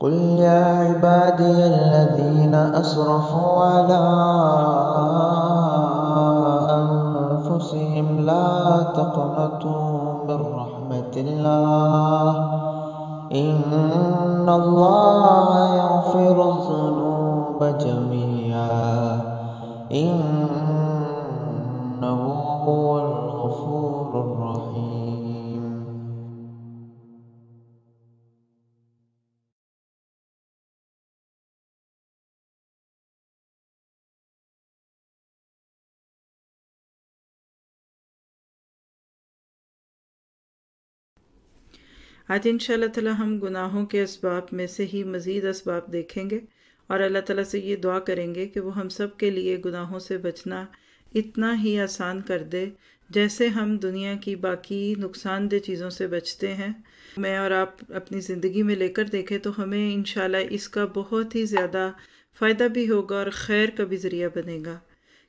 قل يا عبادي الذين أسرفوا على أنفسهم لا تقنطوا من رحمة الله إن الله يغفر الذنوب جميعا إنه هو الغفور الرحيم. آج انشاءاللہ تعالی ہم گناہوں کے اسباب میں سے ہی مزید اسباب دیکھیں گے اور اللہ تعالیٰ سے یہ دعا کریں گے کہ وہ ہم سب کے لیے گناہوں سے بچنا اتنا ہی آسان کر دے جیسے ہم دنیا کی باقی نقصان دہ چیزوں سے بچتے ہیں۔ میں اور آپ اپنی زندگی میں لے کر دیکھیں تو ہمیں انشاءاللہ اس کا بہت ہی زیادہ فائدہ بھی ہوگا اور خیر کا بھی ذریعہ بنے گا،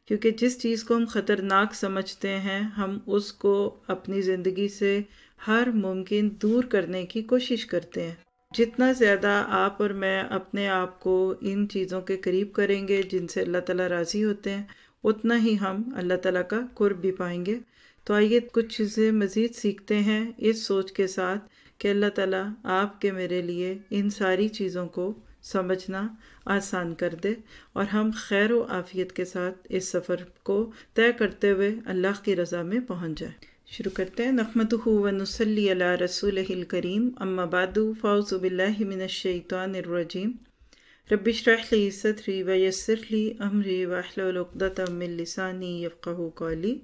کیونکہ جس چیز کو ہم خطرناک سمجھتے ہیں ہم اس کو اپنی زندگی سے ہر ممکن دور کرنے کی کوشش کرتے ہیں۔ جتنا زیادہ آپ اور میں اپنے آپ کو ان چیزوں کے قریب کریں گے جن سے اللہ تعالیٰ راضی ہوتے ہیں، اتنا ہی ہم اللہ تعالیٰ کا قرب بھی پائیں گے۔ تو آئیے کچھ چیزیں مزید سیکھتے ہیں اس سوچ کے ساتھ کہ اللہ تعالیٰ آپ کے میرے لیے ان ساری چیزوں کو سمجھنا آسان کر دے اور ہم خیر و عافیت کے ساتھ اس سفر کو طے کرتے ہوئے اللہ کی رضا میں پہنچ جائیں۔ شروع کرتے ہیں۔ نحمدہ و نصلی علی رسولہ الکریم، اما بعد فاعوذ باللہ من الشیطان الرجیم، رب اشرح لی صدری ویسر لی امری واحلل عقدۃ من لسانی یفقہوا قولی۔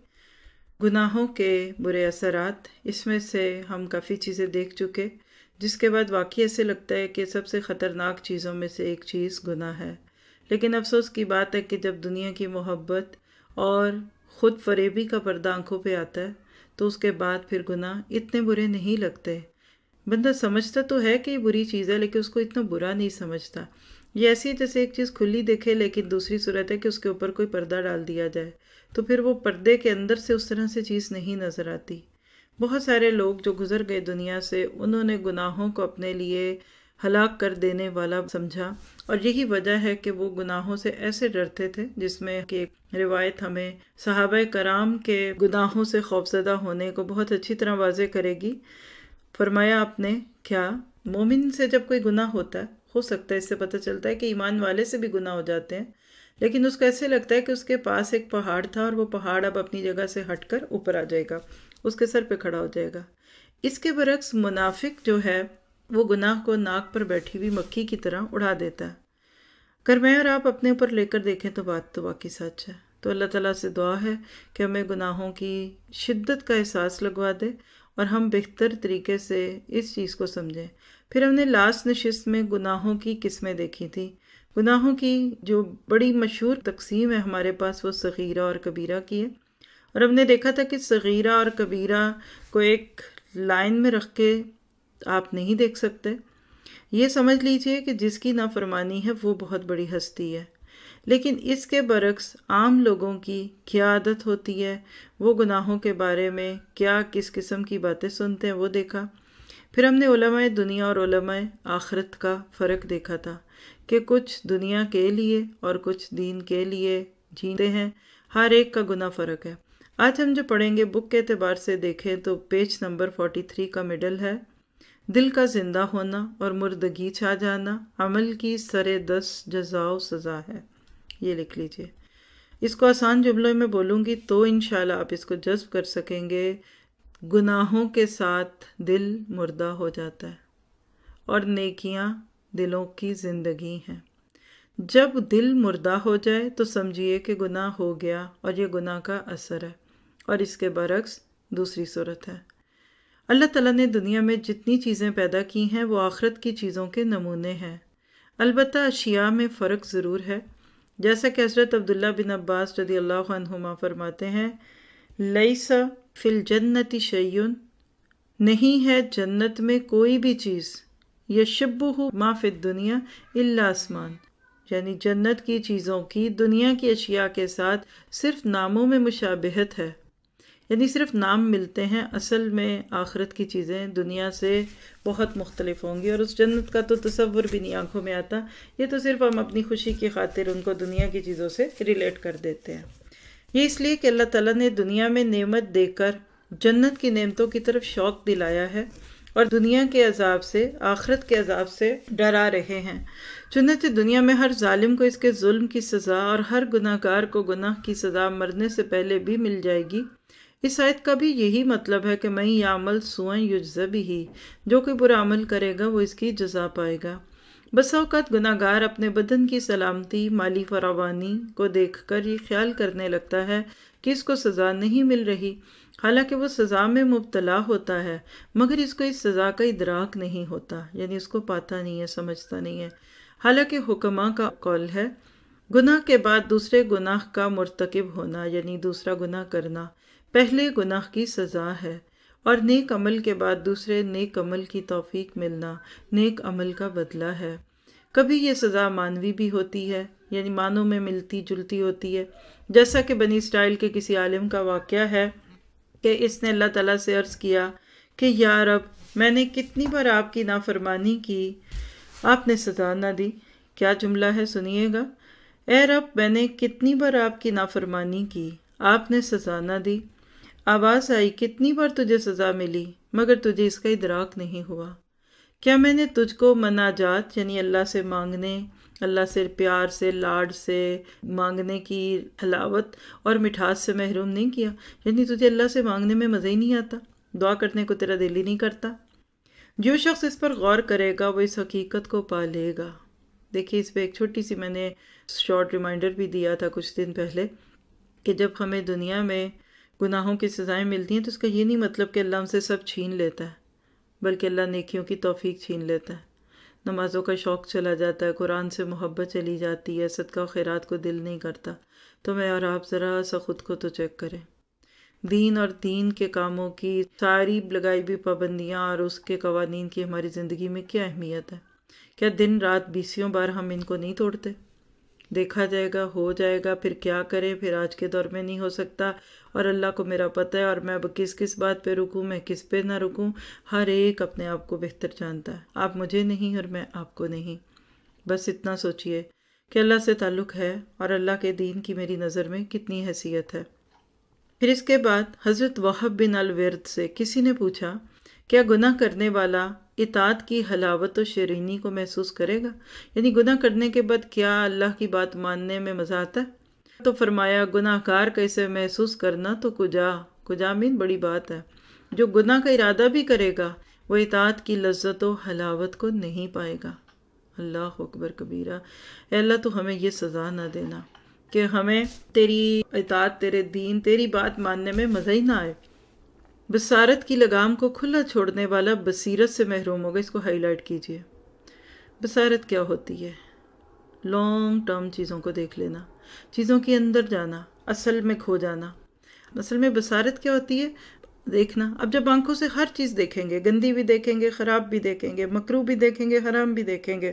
گناہوں کے برے اثرات، اس میں سے ہم کافی چیزیں دیکھ چکے، جس کے بعد واقعی ایسے لگتا ہے کہ سب سے خطرناک چیزوں میں سے ایک چیز گناہ ہے۔ لیکن افسوس کی بات ہے کہ جب دنیا کی محبت اور خود فریبی کا پردہ آنکھوں پہ آتا ہے تو اس کے بعد پھر گناہ اتنے برے نہیں لگتے۔ بندہ سمجھتا تو ہے کہ یہ بری چیز ہے لیکن اس کو اتنا برا نہیں سمجھتا۔ یہ ایسی ہے جیسے ایک چیز کھلی دیکھے لیکن دوسری صورت ہے کہ اس کے اوپر کوئی پردہ ڈال دیا جائے تو پھر وہ پردے کے اندر سے اس طرح سے چیز نہیں نظر آتی۔ بہت سارے لوگ جو گزر گئے دنیا سے، انہوں نے گناہوں کو اپنے لیے ہلاک کر دینے والا سمجھا، اور یہی وجہ ہے کہ وہ گناہوں سے ایسے ڈرتے تھے، جس میں کہ ایک روایت ہمیں صحابہ کرام کے گناہوں سے خوفزدہ ہونے کو بہت اچھی طرح واضح کرے گی۔ فرمایا آپ نے، کیا مومن سے جب کوئی گناہ ہوتا ہے، ہو سکتا ہے اس سے پتہ چلتا ہے کہ ایمان والے سے بھی گناہ ہو جاتے ہیں، لیکن اس کو ایسے لگتا ہے کہ اس کے پاس ایک پہاڑ تھا اور وہ پہاڑ اب اپنی جگہ سے ہٹ کر اوپر آ جائے گا، اس کے سر پہ کھڑا ہو جائے گا۔ اس کے برعکس منافق جو ہے وہ گناہ کو ناک پر بیٹھی ہوئی مکھی کی طرح اڑا دیتا ہے۔ اگر میں اور آپ اپنے اوپر لے کر دیکھیں تو بات تو واقعی سچ ہے۔ تو اللہ تعالیٰ سے دعا ہے کہ ہمیں گناہوں کی شدت کا احساس لگوا دے اور ہم بہتر طریقے سے اس چیز کو سمجھیں۔ پھر ہم نے لاسٹ نشست میں گناہوں کی قسمیں دیکھی تھی۔ گناہوں کی جو بڑی مشہور تقسیم ہے ہمارے پاس، وہ صغیرہ اور کبیرہ کی ہے، اور ہم نے دیکھا تھا کہ صغیرہ اور کبیرہ کو ایک لائن میں رکھ کے آپ نہیں دیکھ سکتے۔ یہ سمجھ لیجئے کہ جس کی نافرمانی ہے وہ بہت بڑی ہستی ہے، لیکن اس کے برعکس عام لوگوں کی کیا عادت ہوتی ہے، وہ گناہوں کے بارے میں کیا کس قسم کی باتیں سنتے ہیں وہ دیکھا۔ پھر ہم نے علماء دنیا اور علماء آخرت کا فرق دیکھا تھا کہ کچھ دنیا کے لیے اور کچھ دین کے لیے جیتے ہیں، ہر ایک کا گناہ فرق ہے۔ آج ہم جو پڑھیں گے بک کے اعتبار سے دیکھیں تو پیج نمبر 43 کا مڈل ہے، دل کا زندہ ہونا اور مردگی چھا جانا عمل کی سرے دس جزا و سزا ہے۔ یہ لکھ لیجئے۔ اس کو آسان جملوں میں بولوں گی تو انشاءاللہ آپ اس کو جذب کر سکیں گے۔ گناہوں کے ساتھ دل مردہ ہو جاتا ہے اور نیکیاں دلوں کی زندگی ہیں۔ جب دل مردہ ہو جائے تو سمجھیے کہ گناہ ہو گیا اور یہ گناہ کا اثر ہے، اور اس کے برعکس دوسری صورت ہے۔ اللہ تعالیٰ نے دنیا میں جتنی چیزیں پیدا کی ہیں وہ آخرت کی چیزوں کے نمونے ہیں، البتہ اشیاء میں فرق ضرور ہے، جیسا کہ حضرت عبداللہ بن عباس رضی اللہ عنہما فرماتے ہیں، لیس فی الجنت شیء، نہیں ہے جنت میں کوئی بھی چیز، یشبہ ما فی الدنیا الا اسمان، یعنی جنت کی چیزوں کی دنیا کی اشیاء کے ساتھ صرف ناموں میں مشابہت ہے، یعنی صرف نام ملتے ہیں، اصل میں آخرت کی چیزیں دنیا سے بہت مختلف ہوں گی، اور اس جنت کا تو تصور بھی نہیں آنکھوں میں آتا۔ یہ تو صرف ہم اپنی خوشی کی خاطر ان کو دنیا کی چیزوں سے ریلیٹ کر دیتے ہیں۔ یہ اس لیے کہ اللہ تعالیٰ نے دنیا میں نعمت دے کر جنت کی نعمتوں کی طرف شوق دلایا ہے، اور دنیا کے عذاب سے، آخرت کے عذاب سے ڈرا رہے ہیں۔ چنانچہ دنیا میں ہر ظالم کو اس کے ظلم کی سزا اور ہر گناہ گار کو گناہ کی سزا مرنے سے پہلے بھی مل جائے گی۔ اس آیت کا بھی یہی مطلب ہے کہ من یعمل سوءا یجز بہ، جو کوئی برا عمل کرے گا وہ اس کی جزا پائے گا۔ بسا اوقات گناہ گار اپنے بدن کی سلامتی، مالی فراوانی کو دیکھ کر یہ خیال کرنے لگتا ہے کہ اس کو سزا نہیں مل رہی، حالانکہ وہ سزا میں مبتلا ہوتا ہے، مگر اس کو اس سزا کا ادراک نہیں ہوتا، یعنی اس کو پاتا نہیں ہے، سمجھتا نہیں ہے۔ حالانکہ حکماء کا قول ہے گناہ کے بعد دوسرے گناہ کا مرتکب ہونا، یعنی دوسرا گناہ کرنا، پہلے گناہ کی سزا ہے، اور نیک عمل کے بعد دوسرے نیک عمل کی توفیق ملنا نیک عمل کا بدلہ ہے۔ کبھی یہ سزا مانوی بھی ہوتی ہے، یعنی معنوں میں ملتی جلتی ہوتی ہے، جیسا کہ بنی اسرائیل کے کسی عالم کا واقعہ ہے کہ اس نے اللہ تعالیٰ سے عرض کیا کہ یا رب، میں نے کتنی بار آپ کی نافرمانی کی، آپ نے سزا نہ دی۔ کیا جملہ ہے، سنیے گا۔ اے رب، میں نے کتنی بار آپ کی نافرمانی کی، آپ نے سزا نہ دی۔ آواز آئی، کتنی بار تجھے سزا ملی مگر تجھے اس کا ادراک نہیں ہوا۔ کیا میں نے تجھ کو مناجات، یعنی اللہ سے مانگنے، اللہ سے پیار سے، لاڈ سے مانگنے کی حلاوت اور مٹھاس سے محروم نہیں کیا؟ یعنی تجھے اللہ سے مانگنے میں مزہ ہی نہیں آتا، دعا کرنے کو تیرا دل ہی نہیں کرتا۔ جو شخص اس پر غور کرے گا وہ اس حقیقت کو پا لے گا۔ دیکھیے، اس پہ ایک چھوٹی سی میں نے شارٹ ریمائنڈر بھی دیا تھا کچھ دن پہلے کہ جب ہمیں دنیا میں گناہوں کی سزائیں ملتی ہیں تو اس کا یہ نہیں مطلب کہ اللہ ہم سے سب چھین لیتا ہے، بلکہ اللہ نیکیوں کی توفیق چھین لیتا ہے۔ نمازوں کا شوق چلا جاتا ہے، قرآن سے محبت چلی جاتی ہے، صدقہ و خیرات کو دل نہیں کرتا۔ تو میں اور آپ ذرا سا خود کو تو چیک کریں۔ دین اور دین کے کاموں کی ساری لگائی ہوئی پابندیاں اور اس کے قوانین کی ہماری زندگی میں کیا اہمیت ہے؟ کیا دن رات 20 بار ہم ان کو نہیں توڑتے؟ دیکھا جائے گا، ہو جائے گا، پھر کیا کریں، پھر آج کے دور میں نہیں ہو سکتا، اور اللہ کو میرا پتہ ہے، اور میں اب کس بات پہ رکوں، میں کس پہ نہ رکوں۔ ہر ایک اپنے آپ کو بہتر جانتا ہے، آپ مجھے نہیں اور میں آپ کو نہیں۔ بس اتنا سوچئے کہ اللہ سے تعلق ہے اور اللہ کے دین کی میری نظر میں کتنی حیثیت ہے۔ پھر اس کے بعد حضرت وہب بن الورد سے کسی نے پوچھا، کیا گناہ کرنے والا اطاعت کی حلاوت و شیرینی کو محسوس کرے گا؟ یعنی گناہ کرنے کے بعد کیا اللہ کی بات ماننے میں مزہ آتا ہے؟ تو فرمایا، گناہ کار کا اسے محسوس کرنا تو کجا مین بڑی بات ہے۔ جو گناہ کا ارادہ بھی کرے گا وہ اطاعت کی لذت و حلاوت کو نہیں پائے گا۔ اللہ اکبر کبیرہ۔ اے اللہ، تو ہمیں یہ سزا نہ دینا کہ ہمیں تیری اطاعت، تیرے دین، تیری بات ماننے میں مزہ ہی نہ آئے۔ بصارت کی لگام کو کھلا چھوڑنے والا بصیرت سے محروم ہوگا۔ اس کو ہائی لائٹ کیجئے۔ بصارت کیا ہوتی ہے؟ لانگ ٹرم چیزوں کو دیکھ لینا، چیزوں کے اندر جانا، اصل میں کھو جانا۔ اصل میں بصارت کیا ہوتی ہے؟ دیکھنا۔ اب جب آنکھوں سے ہر چیز دیکھیں گے، گندی بھی دیکھیں گے، خراب بھی دیکھیں گے، مکروہ بھی دیکھیں گے، حرام بھی دیکھیں گے،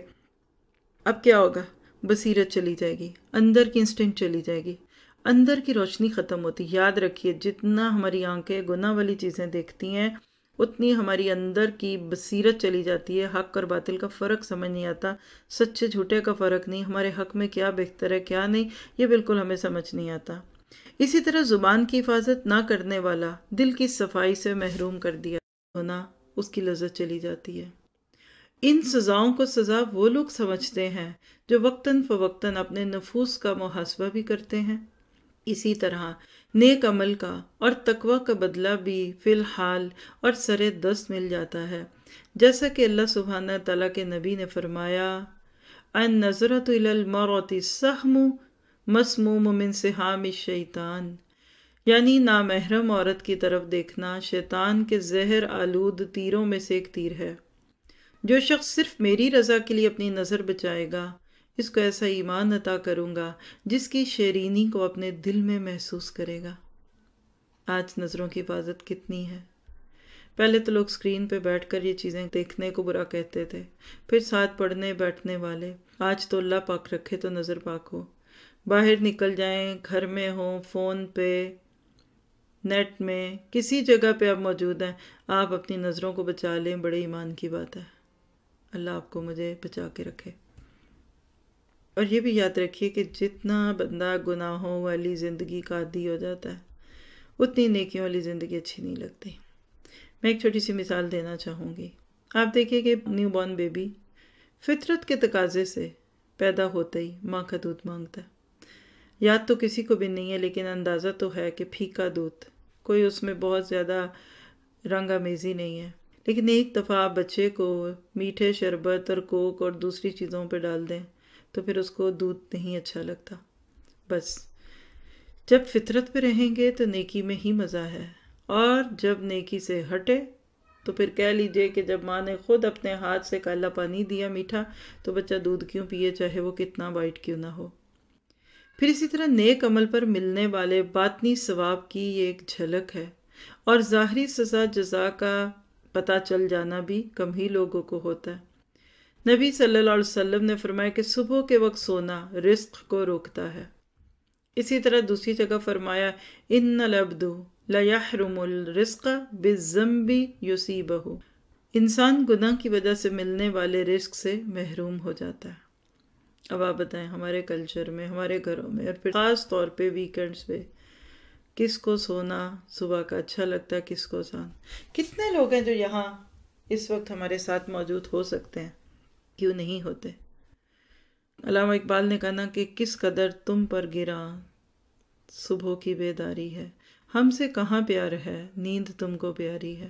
اب کیا ہوگا؟ بصیرت چلی جائے گی، اندر کی انسٹنکٹ چلی جائے گی، اندر کی روشنی ختم ہوتی۔ یاد رکھیے، جتنا ہماری آنکھیں گناہ والی چیزیں دیکھتی ہیں اتنی ہماری اندر کی بصیرت چلی جاتی ہے، حق اور باطل کا فرق سمجھ نہیں آتا، سچے جھوٹے کا فرق نہیں، ہمارے حق میں کیا بہتر ہے کیا نہیں، یہ بالکل ہمیں سمجھ نہیں آتا۔ اسی طرح زبان کی حفاظت نہ کرنے والا دل کی صفائی سے محروم کر دیا ہونا، اس کی لذت چلی جاتی ہے۔ ان سزاؤں کو سزا وہ لوگ سمجھتے ہیں جو وقتاً فوقتاً اپنے نفوس کا محاسبہ بھی کرتے ہیں۔ اسی طرح نیک عمل کا اور تقوی کا بدلہ بھی فی الحال اور سر دست مل جاتا ہے، جیسا کہ اللہ سبحانہ تعالیٰ کے نبی نے فرمایا، النظرۃ الی المرأۃ سہم مسموم من سہام الشیطان، یعنی نامحرم عورت کی طرف دیکھنا شیطان کے زہر آلود تیروں میں سے ایک تیر ہے۔ جو شخص صرف میری رضا کے لیے اپنی نظر بچائے گا، اس کو ایسا ایمان عطا کروں گا جس کی شیرینی کو اپنے دل میں محسوس کرے گا۔ آج نظروں کی حفاظت کتنی ہے؟ پہلے تو لوگ اسکرین پہ بیٹھ کر یہ چیزیں دیکھنے کو برا کہتے تھے، پھر ساتھ پڑھنے بیٹھنے والے۔ آج تو اللہ پاک رکھے تو نظر پاک ہو، باہر نکل جائیں، گھر میں ہوں، فون پہ نیٹ میں کسی جگہ پہ آپ موجود ہیں، آپ اپنی نظروں کو بچا لیں، بڑے ایمان کی بات ہے۔ اللہ آپ کو مجھے بچا کے رکھے۔ اور یہ بھی یاد رکھیے کہ جتنا بندہ گناہوں والی زندگی کا عادی ہو جاتا ہے اتنی نیکیوں والی زندگی اچھی نہیں لگتی۔ میں ایک چھوٹی سی مثال دینا چاہوں گی۔ آپ دیکھیے کہ نیو بورن بیبی فطرت کے تقاضے سے پیدا ہوتا ہی ماں کا دودھ مانگتا ہے۔ یاد تو کسی کو بھی نہیں ہے، لیکن اندازہ تو ہے کہ پھیکا دودھ، کوئی اس میں بہت زیادہ رنگ آمیزی نہیں ہے۔ لیکن ایک دفعہ آپ بچے کو میٹھے شربت اور کوک اور دوسری چیزوں پہ ڈال دیں تو پھر اس کو دودھ نہیں اچھا لگتا۔ بس جب فطرت پہ رہیں گے تو نیکی میں ہی مزہ ہے، اور جب نیکی سے ہٹے تو پھر کہہ لیجئے کہ جب ماں نے خود اپنے ہاتھ سے کالا پانی دیا میٹھا تو بچہ دودھ کیوں پیے، چاہے وہ کتنا وائٹ کیوں نہ ہو۔ پھر اسی طرح نیک عمل پر ملنے والے باطنی ثواب کی یہ ایک جھلک ہے، اور ظاہری سزا جزا کا پتہ چل جانا بھی کم ہی لوگوں کو ہوتا ہے۔ نبی صلی اللہ علیہ وسلم نے فرمایا کہ صبح کے وقت سونا رزق کو روکتا ہے۔ اسی طرح دوسری جگہ فرمایا ان العبد لیحرم الرزق بالذنب یصیبہ، انسان گناہ کی وجہ سے ملنے والے رزق سے محروم ہو جاتا ہے۔ اب آپ بتائیں ہمارے کلچر میں، ہمارے گھروں میں، اور پھر خاص طور پہ ویکینڈز پہ کس کو سونا صبح کا اچھا لگتا ہے، کس کو سان۔ کتنے لوگ ہیں جو یہاں اس وقت ہمارے ساتھ موجود ہو سکتے ہیں، کیوں نہیں ہوتے؟ علامہ اقبال نے کہا نا کہ کس قدر تم پر گراں صبح کی بیداری ہے، ہم سے کہاں پیار ہے، نیند تم کو پیاری ہے۔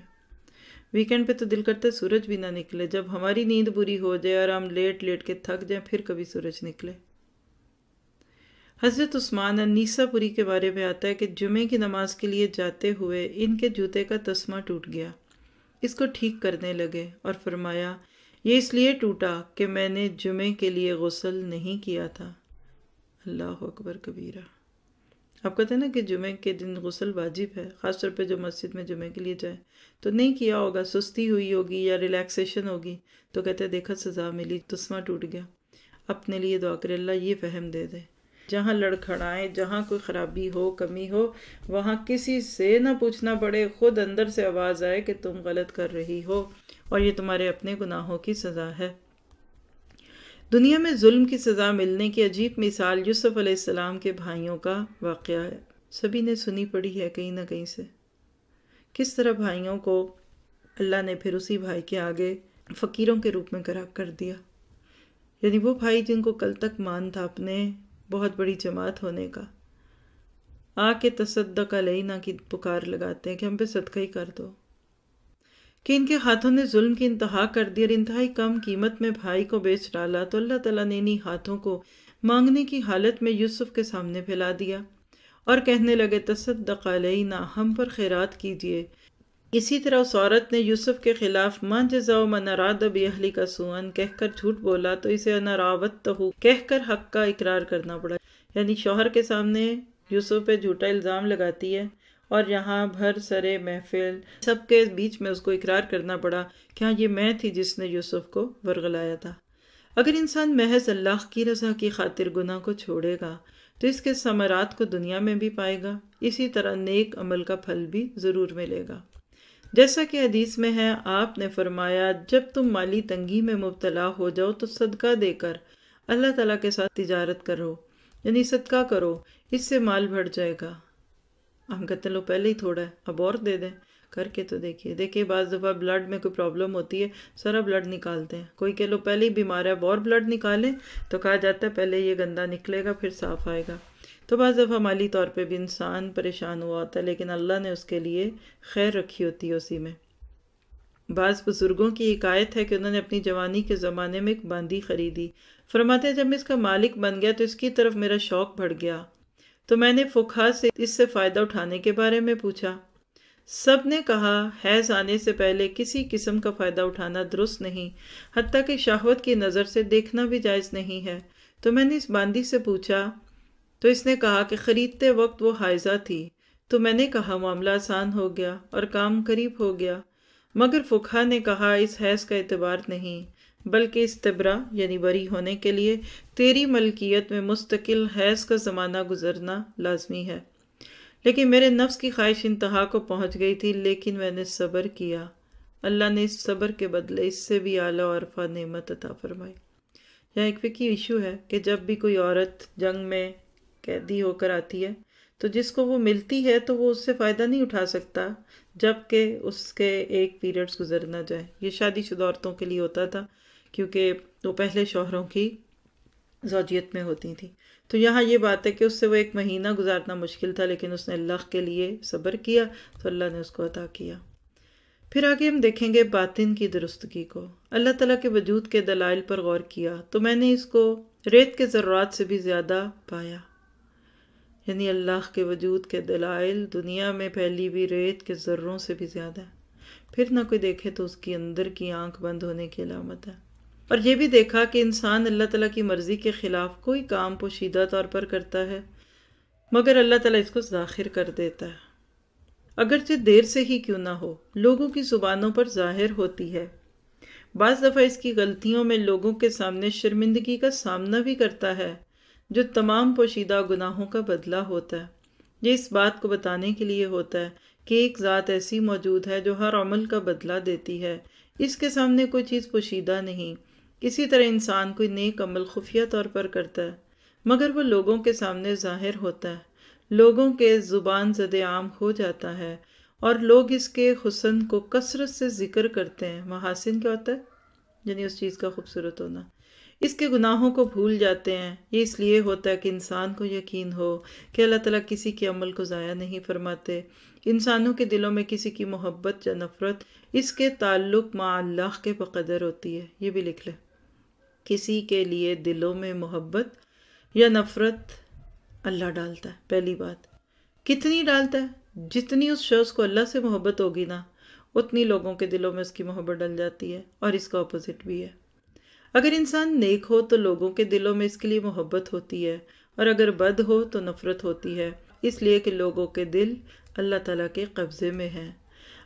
ویکینڈ پہ تو دل کرتا ہے سورج بھی نہ نکلے، جب ہماری نیند پوری ہو جائے اور ہم لیٹ لیٹ کے تھک جائیں پھر کبھی سورج نکلے۔ حضرت عثمان النیسا پوری کے بارے میں آتا ہے کہ جمعے کی نماز کے لیے جاتے ہوئے ان کے جوتے کا تسمہ ٹوٹ گیا، اس کو ٹھیک کرنے لگے اور فرمایا یہ اس لیے ٹوٹا کہ میں نے جمعے کے لیے غسل نہیں کیا تھا۔ اللہ اکبر کبیرہ۔ آپ کہتے ہیں نا کہ جمعے کے دن غسل واجب ہے، خاص طور پہ جو مسجد میں جمعے کے لیے جائے تو نہیں کیا ہوگا، سستی ہوئی ہوگی یا ریلیکسیشن ہوگی، تو کہتے ہیں دیکھا سزا ملی، تسمہ ٹوٹ گیا۔ اپنے لیے دعا کرے اللہ یہ فہم دے دے، جہاں لڑکھڑائیں، جہاں کوئی خرابی ہو، کمی ہو، وہاں کسی سے نہ پوچھنا پڑے، خود اندر سے آواز آئے کہ تم غلط کر رہی ہو اور یہ تمہارے اپنے گناہوں کی سزا ہے۔ دنیا میں ظلم کی سزا ملنے کی عجیب مثال یوسف علیہ السلام کے بھائیوں کا واقعہ ہے، سبھی نے سنی پڑھی ہے کہیں نہ کہیں سے۔ کس طرح بھائیوں کو اللہ نے پھر اسی بھائی کے آگے فقیروں کے روپ میں کھڑا کر دیا، یعنی وہ بھائی جن کو کل تک مان تھا اپنے بہت بڑی جماعت ہونے کا، آ کے تصدق علینا کی پکار لگاتے ہیں کہ ہم پہ صدقہ ہی کر دو، کہ ان کے ہاتھوں نے ظلم کی انتہا کر دی اور انتہائی کم قیمت میں بھائی کو بیچ ڈالا، تو اللہ تعالیٰ نے انہی ہاتھوں کو مانگنے کی حالت میں یوسف کے سامنے پھیلا دیا اور کہنے لگے تصدق علینا، ہم پر خیرات کیجئے۔ اسی طرح اس عورت نے یوسف کے خلاف ما جزاء من اراد باہلک سوءا کہہ کر جھوٹ بولا تو اسے انا راودتہ کہہ کر حق کا اقرار کرنا پڑا، یعنی شوہر کے سامنے یوسف پہ جھوٹا الزام لگاتی ہے اور یہاں بھر سرے محفل سب کے بیچ میں اس کو اقرار کرنا پڑا کہ ہاں یہ میں تھی جس نے یوسف کو ورغلایا تھا۔ اگر انسان محض اللہ کی رضا کی خاطر گناہ کو چھوڑے گا تو اس کے ثمرات کو دنیا میں بھی پائے گا، اسی طرح نیک عمل کا پھل بھی ضرور ملے گا۔ جیسا کہ حدیث میں ہے، آپ نے فرمایا جب تم مالی تنگی میں مبتلا ہو جاؤ تو صدقہ دے کر اللہ تعالیٰ کے ساتھ تجارت کرو، یعنی صدقہ کرو، اس سے مال بڑھ جائے گا۔ ہم کہتے ہیں لو پہلے ہی تھوڑا ہے اب اور دے دیں، کر کے تو دیکھیے بعض دفعہ بلڈ میں کوئی پرابلم ہوتی ہے، سارا بلڈ نکالتے ہیں، کوئی کہ لو پہلے ہی بیمار ہے اب اور بلڈ نکالیں، تو کہا جاتا ہے پہلے یہ گندا نکلے گا پھر صاف آئے گا۔ تو بعض دفعہ مالی طور پہ بھی انسان پریشان ہوا ہوتا ہے، لیکن اللہ نے اس کے لیے خیر رکھی ہوتی ہے اسی میں۔ بعض بزرگوں کی ایک آیت ہے کہ انہوں نے اپنی جوانی کے زمانے میں ایک باندی خریدی، فرماتے ہیں جب میں اس کا مالک بن گیا تو اس کی طرف میرا شوق بڑھ گیا، تو میں نے فقہا سے اس سے فائدہ اٹھانے کے بارے میں پوچھا، سب نے کہا حیض آنے سے پہلے کسی قسم کا فائدہ اٹھانا درست نہیں، حتیٰ کہ شہوت کی نظر سے دیکھنا بھی جائز نہیں ہے۔ تو میں نے اس باندی سے پوچھا تو اس نے کہا کہ خریدتے وقت وہ حائضہ تھی، تو میں نے کہا معاملہ آسان ہو گیا اور کام قریب ہو گیا، مگر فقہا نے کہا اس حیض کا اعتبار نہیں، بلکہ استبرا یعنی بری ہونے کے لیے تیری ملکیت میں مستقل حیض کا زمانہ گزرنا لازمی ہے۔ لیکن میرے نفس کی خواہش انتہا کو پہنچ گئی تھی، لیکن میں نے صبر کیا، اللہ نے اس صبر کے بدلے اس سے بھی اعلیٰ اور عرفہ نعمت عطا فرمائی۔ یہاں ایک فقہی ایشو ہے کہ جب بھی کوئی عورت جنگ میں قیدی ہو کر آتی ہے تو جس کو وہ ملتی ہے تو وہ اس سے فائدہ نہیں اٹھا سکتا جب کہ اس کے ایک پیریڈز گزر نہ جائے۔ یہ شادی شدہ عورتوں کے لیے ہوتا تھا کیونکہ وہ پہلے شوہروں کی زوجیت میں ہوتی تھیں۔ تو یہاں یہ بات ہے کہ اس سے وہ 1 مہینہ گزارنا مشکل تھا، لیکن اس نے اللہ کے لیے صبر کیا تو اللہ نے اس کو عطا کیا۔ پھر آگے ہم دیکھیں گے باطن کی درستگی کو۔ اللہ تعالیٰ کے وجود کے دلائل پر غور کیا تو میں نے اس کو ریت کے ذرات سے بھی زیادہ پایا، یعنی اللہ کے وجود کے دلائل دنیا میں پھیلی ہوئی ریت کے ذروں سے بھی زیادہ ہے۔ پھر نہ کوئی دیکھے تو اس کی اندر کی آنکھ بند ہونے کی علامت ہے۔ اور یہ بھی دیکھا کہ انسان اللہ تعالیٰ کی مرضی کے خلاف کوئی کام پوشیدہ طور پر کرتا ہے مگر اللہ تعالیٰ اس کو ظاہر کر دیتا ہے، اگرچہ دیر سے ہی کیوں نہ ہو، لوگوں کی زبانوں پر ظاہر ہوتی ہے۔ بعض دفعہ اس کی غلطیوں میں لوگوں کے سامنے شرمندگی کا سامنا بھی کرتا ہے، جو تمام پوشیدہ گناہوں کا بدلہ ہوتا ہے۔ یہ اس بات کو بتانے کے لیے ہوتا ہے کہ ایک ذات ایسی موجود ہے جو ہر عمل کا بدلہ دیتی ہے، اس کے سامنے کوئی چیز پوشیدہ نہیں۔ اسی طرح انسان کوئی نیک عمل خفیہ طور پر کرتا ہے مگر وہ لوگوں کے سامنے ظاہر ہوتا ہے، لوگوں کے زبان زد عام ہو جاتا ہے اور لوگ اس کے حسن کو کثرت سے ذکر کرتے ہیں۔ محاسن کیا ہوتا ہے؟ یعنی اس چیز کا خوبصورت ہونا۔ اس کے گناہوں کو بھول جاتے ہیں۔ یہ اس لیے ہوتا ہے کہ انسان کو یقین ہو کہ اللہ تعالیٰ کسی کے عمل کو ضائع نہیں فرماتے۔ انسانوں کے دلوں میں کسی کی محبت یا نفرت اس کے تعلق مع اللہ کے بقدر ہوتی ہے۔ یہ بھی لکھ لیں، کسی کے لیے دلوں میں محبت یا نفرت اللہ ڈالتا ہے۔ پہلی بات، کتنی ڈالتا ہے؟ جتنی اس شخص کو اللہ سے محبت ہوگی نا اتنی لوگوں کے دلوں میں اس کی محبت ڈل جاتی ہے، اور اس کا اپوزٹ بھی ہے۔ اگر انسان نیک ہو تو لوگوں کے دلوں میں اس کے لیے محبت ہوتی ہے، اور اگر بد ہو تو نفرت ہوتی ہے، اس لیے کہ لوگوں کے دل اللہ تعالیٰ کے قبضے میں ہیں۔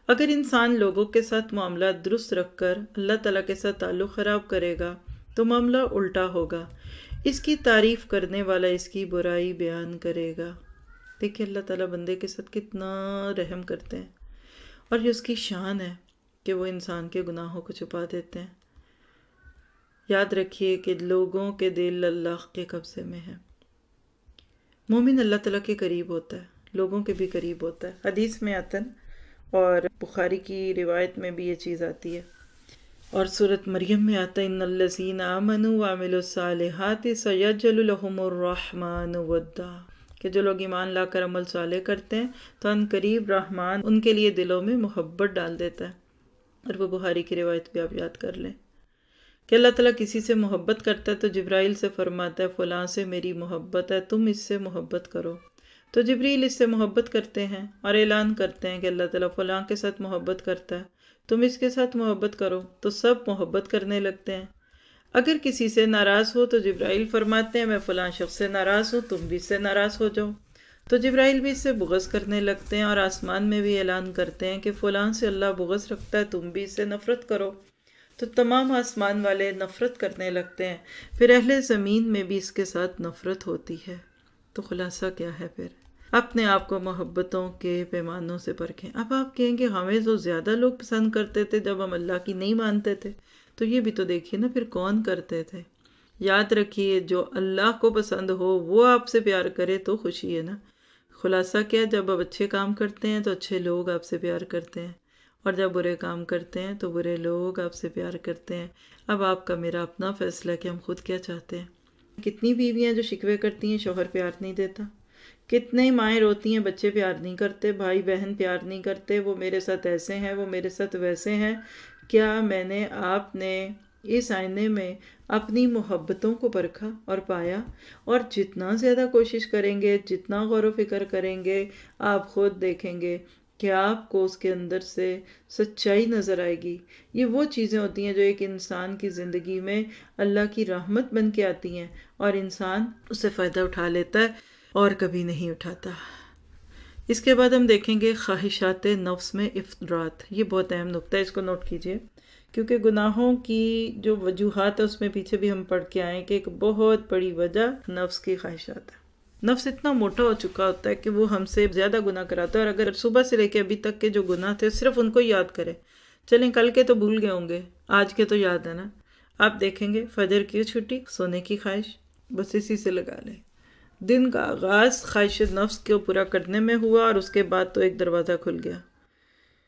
اگر انسان لوگوں کے ساتھ معاملات درست رکھ کر اللہ تعالیٰ کے ساتھ تعلق خراب کرے گا تو معاملہ الٹا ہوگا، اس کی تعریف کرنے والا اس کی برائی بیان کرے گا۔ دیکھیں اللہ تعالیٰ بندے کے ساتھ کتنا رحم کرتے ہیں، اور یہ اس کی شان ہے کہ وہ انسان کے گناہوں کو چھپا دیتے ہیں۔ یاد رکھیے کہ لوگوں کے دل اللہ کے قبضے میں ہیں۔ مومن اللہ تعالیٰ کے قریب ہوتا ہے، لوگوں کے بھی قریب ہوتا ہے۔ حدیث میں آتا ہے اور بخاری کی روایت میں بھی یہ چیز آتی ہے، اور سورۃ مریم میں آتا ہے ان الذین آمنوا وعملوا الصالحات سیجعل لهم الرحمن ودا، کہ جو لوگ ایمان لا کر عمل صالح کرتے ہیں تو ان قریب رحمان ان کے لیے دلوں میں محبت ڈال دیتا ہے۔ اور وہ بخاری کی روایت بھی آپ یاد کر لیں کہ اللہ تعالیٰ کسی سے محبت کرتا ہے تو جبرائیل سے فرماتا ہے فلاں سے میری محبت ہے، تم اس سے محبت کرو۔ تو جبریل اس سے محبت کرتے ہیں اور اعلان کرتے ہیں کہ اللہ تعالیٰ فلاں کے ساتھ محبت کرتا ہے، تم اس کے ساتھ محبت کرو، تو سب محبت کرنے لگتے ہیں۔ اگر کسی سے ناراض ہو تو جبرائیل فرماتے ہیں میں فلاں شخص سے ناراض ہوں، تم بھی اس سے ناراض ہو جاؤ، تو جبرائیل بھی اس سے بغض کرنے لگتے ہیں، اور آسمان میں بھی اعلان کرتے ہیں کہ فلاں سے اللہ بغض رکھتا ہے، تم بھی اس سے نفرت کرو، تو تمام آسمان والے نفرت کرنے لگتے ہیں۔ پھر اہل زمین میں بھی اس کے ساتھ نفرت ہوتی ہے۔ تو خلاصہ کیا ہے؟ پھر اپنے آپ کو محبتوں کے پیمانوں سے پرکھیں۔ اب آپ کہیں گے ہمیں تو زیادہ لوگ پسند کرتے تھے جب ہم اللہ کی نہیں مانتے تھے، تو یہ بھی تو دیکھیے نا پھر کون کرتے تھے۔ یاد رکھیے جو اللہ کو پسند ہو وہ آپ سے پیار کرے تو خوشی ہے نا۔ خلاصہ کیا؟ جب آپ اچھے کام کرتے ہیں تو اچھے لوگ آپ سے پیار کرتے ہیں، اور جب برے کام کرتے ہیں تو برے لوگ آپ سے پیار کرتے ہیں۔ اب آپ کا میرا اپنا فیصلہ ہے کہ ہم خود کیا چاہتے ہیں۔ کتنی بیویاں جو شکوے کرتی ہیں شوہر پیار نہیں دیتا، کتنے مائیں روتی ہیں بچے پیار نہیں کرتے، بھائی بہن پیار نہیں کرتے، وہ میرے ساتھ ایسے ہیں، وہ میرے ساتھ ویسے ہیں۔ کیا میں نے آپ نے اس آئینے میں اپنی محبتوں کو پرکھا اور پایا؟ اور جتنا زیادہ کوشش کریں گے، جتنا غور و فکر کریں گے، آپ خود دیکھیں گے کہ آپ کو اس کے اندر سے سچائی نظر آئے گی۔ یہ وہ چیزیں ہوتی ہیں جو ایک انسان کی زندگی میں اللہ کی رحمت بن کے آتی ہیں، اور انسان اس سے فائدہ اٹھا لیتا ہے اور کبھی نہیں اٹھاتا۔ اس کے بعد ہم دیکھیں گے خواہشات نفس میں افراط۔ یہ بہت اہم نقطہ ہے، اس کو نوٹ کیجئے، کیونکہ گناہوں کی جو وجوہات ہے اس میں پیچھے بھی ہم پڑھ کے آئے کہ ایک بہت بڑی وجہ نفس کی خواہشات ہے۔ نفس اتنا موٹا ہو چکا ہوتا ہے کہ وہ ہم سے زیادہ گناہ کراتا ہے، اور اگر صبح سے لے کے ابھی تک کے جو گناہ تھے صرف ان کو یاد کرے، چلیں کل کے تو بھول گئے ہوں گے، آج کے تو یاد ہے نا، آپ دیکھیں گے فجر کی چھٹی، سونے کی خواہش، بس اسی سے لگا لیں۔ دن کا آغاز خواہش نفس کو پورا کرنے میں ہوا، اور اس کے بعد تو ایک دروازہ کھل گیا۔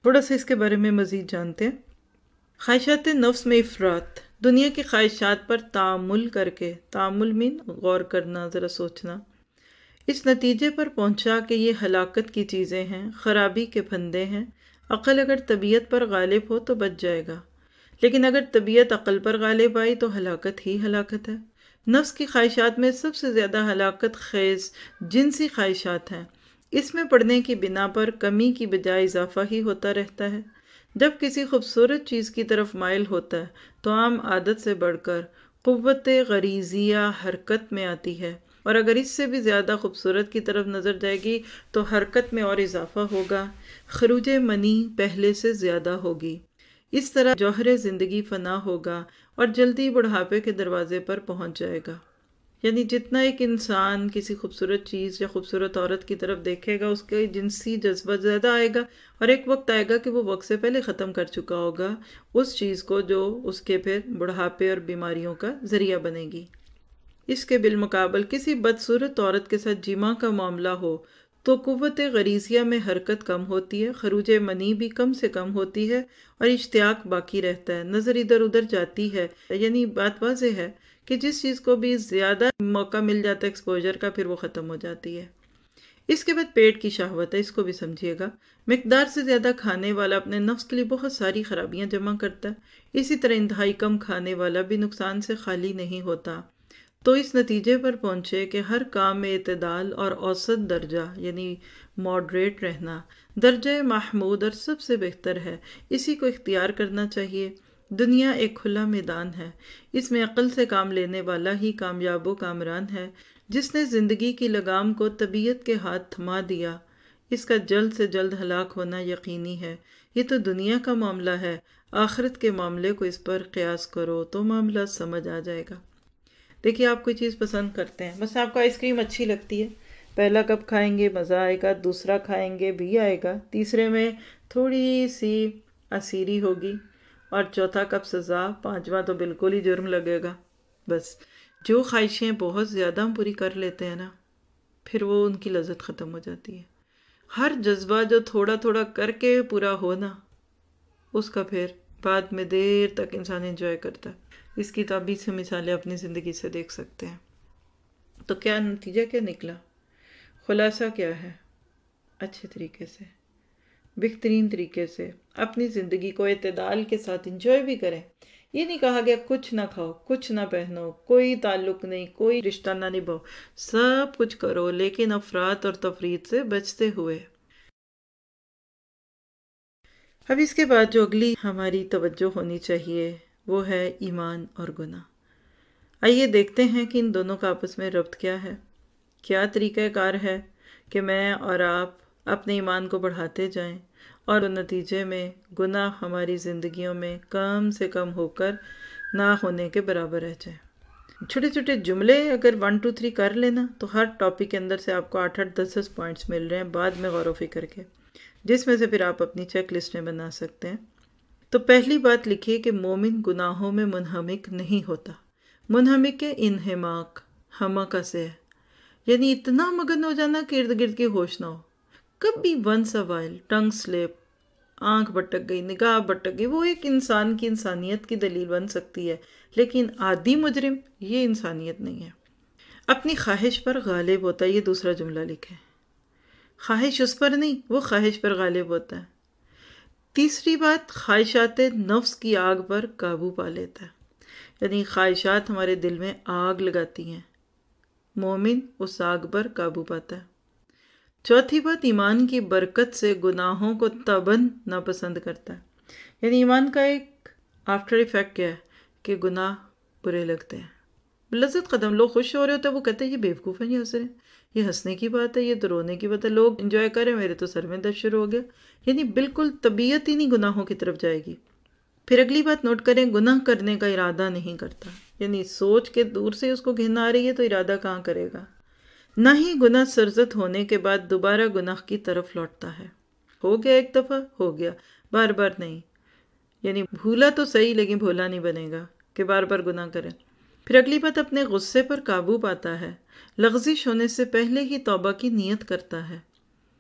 تھوڑا سا اس کے بارے میں مزید جانتے ہیں۔ خواہشات نفس میں افراط، دنیا کی خواہشات پر تعامل کر کے، تعامل مین غور کرنا، ذرا سوچنا، اس نتیجے پر پہنچا کہ یہ ہلاکت کی چیزیں ہیں، خرابی کے پھندے ہیں۔ عقل اگر طبیعت پر غالب ہو تو بچ جائے گا، لیکن اگر طبیعت عقل پر غالب آئی تو ہلاکت ہی ہلاکت ہے۔ نفس کی خواہشات میں سب سے زیادہ ہلاکت خیز جنسی خواہشات ہیں۔ اس میں پڑنے کی بنا پر کمی کی بجائے اضافہ ہی ہوتا رہتا ہے۔ جب کسی خوبصورت چیز کی طرف مائل ہوتا ہے تو عام عادت سے بڑھ کر قوت غریزیہ حرکت میں آتی ہے، اور اگر اس سے بھی زیادہ خوبصورت کی طرف نظر جائے گی تو حرکت میں اور اضافہ ہوگا، خروج منی پہلے سے زیادہ ہوگی۔ اس طرح جوہر زندگی فنا ہوگا اور جلدی بڑھاپے کے دروازے پر پہنچ جائے گا۔ یعنی جتنا ایک انسان کسی خوبصورت چیز یا خوبصورت عورت کی طرف دیکھے گا، اس کے جنسی جذبہ زیادہ آئے گا، اور ایک وقت آئے گا کہ وہ وقت سے پہلے ختم کر چکا ہوگا اس چیز کو جو اس کے پھر بڑھاپے اور بیماریوں کا ذریعہ بنے گی۔ اس کے بالمقابل کسی بدصورت عورت کے ساتھ جماع کا معاملہ ہو تو قوت غریزیہ میں حرکت کم ہوتی ہے، خروج منی بھی کم سے کم ہوتی ہے، اور اشتیاق باقی رہتا ہے، نظر ادھر ادھر جاتی ہے۔ یعنی بات واضح ہے کہ جس چیز کو بھی زیادہ موقع مل جاتا ہے ایکسپوجر کا، پھر وہ ختم ہو جاتی ہے۔ اس کے بعد پیٹ کی شہوت ہے، اس کو بھی سمجھیے گا۔ مقدار سے زیادہ کھانے والا اپنے نفس کے لیے بہت ساری خرابیاں جمع کرتا ہے، اسی طرح انتہائی کم کھانے والا بھی نقصان سے خالی نہیں ہوتا۔ تو اس نتیجے پر پہنچے کہ ہر کام میں اعتدال اور اوسط درجہ یعنی ماڈریٹ رہنا درجہ محمود اور سب سے بہتر ہے، اسی کو اختیار کرنا چاہیے۔ دنیا ایک کھلا میدان ہے، اس میں عقل سے کام لینے والا ہی کامیاب و کامران ہے۔ جس نے زندگی کی لگام کو طبیعت کے ہاتھ تھما دیا، اس کا جلد سے جلد ہلاک ہونا یقینی ہے۔ یہ تو دنیا کا معاملہ ہے، آخرت کے معاملے کو اس پر قیاس کرو تو معاملہ سمجھ آ جائے گا۔ دیکھیے آپ کوئی چیز پسند کرتے ہیں، بس آپ کو آئس کریم اچھی لگتی ہے، پہلا کپ کھائیں گے مزہ آئے گا، دوسرا کھائیں گے بھی آئے گا، تیسرے میں تھوڑی سی اسیری ہوگی، اور چوتھا کپ سزا، پانچواں تو بالکل ہی جرم لگے گا۔ بس جو خواہشیں بہت زیادہ ہم پوری کر لیتے ہیں نا، پھر وہ ان کی لذت ختم ہو جاتی ہے۔ ہر جذبہ جو تھوڑا تھوڑا کر کے پورا ہونا، اس کا پھر بعد میں دیر تک انسان انجوائے کرتا ہے۔ اس کی تو ابھی سے مثالیں اپنی زندگی سے دیکھ سکتے ہیں۔ تو کیا نتیجہ کیا نکلا؟ خلاصہ کیا ہے؟ اچھے طریقے سے، بہترین طریقے سے اپنی زندگی کو اعتدال کے ساتھ انجوائے بھی کریں۔ یہ نہیں کہا گیا کچھ نہ کھاؤ، کچھ نہ پہنو، کوئی تعلق نہیں، کوئی رشتہ نہ نبھاؤ، سب کچھ کرو لیکن افراط اور تفریط سے بچتے ہوئے۔ اب اس کے بعد جو اگلی ہماری توجہ ہونی چاہیے وہ ہے ایمان اور گناہ۔ آئیے دیکھتے ہیں کہ ان دونوں کا آپس میں ربط کیا ہے، کیا طریقہ کار ہے کہ میں اور آپ اپنے ایمان کو بڑھاتے جائیں اور نتیجے میں گناہ ہماری زندگیوں میں کم سے کم ہو کر نہ ہونے کے برابر رہ جائے۔ چھوٹے چھوٹے جملے اگر 1 2 3 کر لینا تو ہر ٹاپک کے اندر سے آپ کو 8 8 10 10 پوائنٹس مل رہے ہیں بعد میں غور و فکر کے، جس میں سے پھر آپ اپنی چیک لسٹ میں بنا سکتے ہیں۔ تو پہلی بات لکھیے کہ مومن گناہوں میں منہمک نہیں ہوتا۔ منہمک کے انہماک ہمکا سے ہے، یعنی اتنا مگن ہو جانا کہ ارد گرد کی ہوش نہ ہو۔ کبھی ونس وائل ٹنگ سلپ، آنکھ بٹک گئی، نگاہ بٹک گئی، وہ ایک انسان کی انسانیت کی دلیل بن سکتی ہے، لیکن عادی مجرم یہ انسانیت نہیں ہے۔ اپنی خواہش پر غالب ہوتا ہے، یہ دوسرا جملہ لکھیں۔ خواہش اس پر نہیں، وہ خواہش پر غالب ہوتا ہے۔ تیسری بات، خواہشات نفس کی آگ پر قابو پا لیتا ہے، یعنی خواہشات ہمارے دل میں آگ لگاتی ہیں، مومن اس آگ پر قابو پاتا ہے۔ چوتھی بات، ایمان کی برکت سے گناہوں کو طبعاً ناپسند کرتا ہے، یعنی ایمان کا ایک آفٹر ایفیکٹ کیا ہے کہ گناہ برے لگتے ہیں، لذت ختم۔ لوگ خوش ہو رہے ہوتے ہیں، وہ کہتے ہیں یہ بیوقوف ہیں، یہ ہنس رہے ہیں، یہ ہنسنے کی بات ہے، یہ تو رونے کی بات ہے، لوگ انجوائے کریں، میرے تو سر میں درد شروع ہو گیا۔ یعنی بالکل طبیعت ہی نہیں گناہوں کی طرف جائے گی۔ پھر اگلی بات نوٹ کریں، گناہ کرنے کا ارادہ نہیں کرتا، یعنی سوچ کے دور سے اس کو گھن آ رہی ہے تو ارادہ کہاں کرے گا۔ نہ ہی گناہ سرزد ہونے کے بعد دوبارہ گناہ کی طرف لوٹتا ہے۔ ہو گیا ایک دفعہ، ہو گیا، بار بار نہیں، یعنی بھولا تو صحیح لیکن بھولا نہیں بنے گا کہ بار بار گناہ کرے۔ پھر اگلی بات، اپنے غصے پر قابو پاتا ہے، لغزش ہونے سے پہلے ہی توبہ کی نیت کرتا ہے۔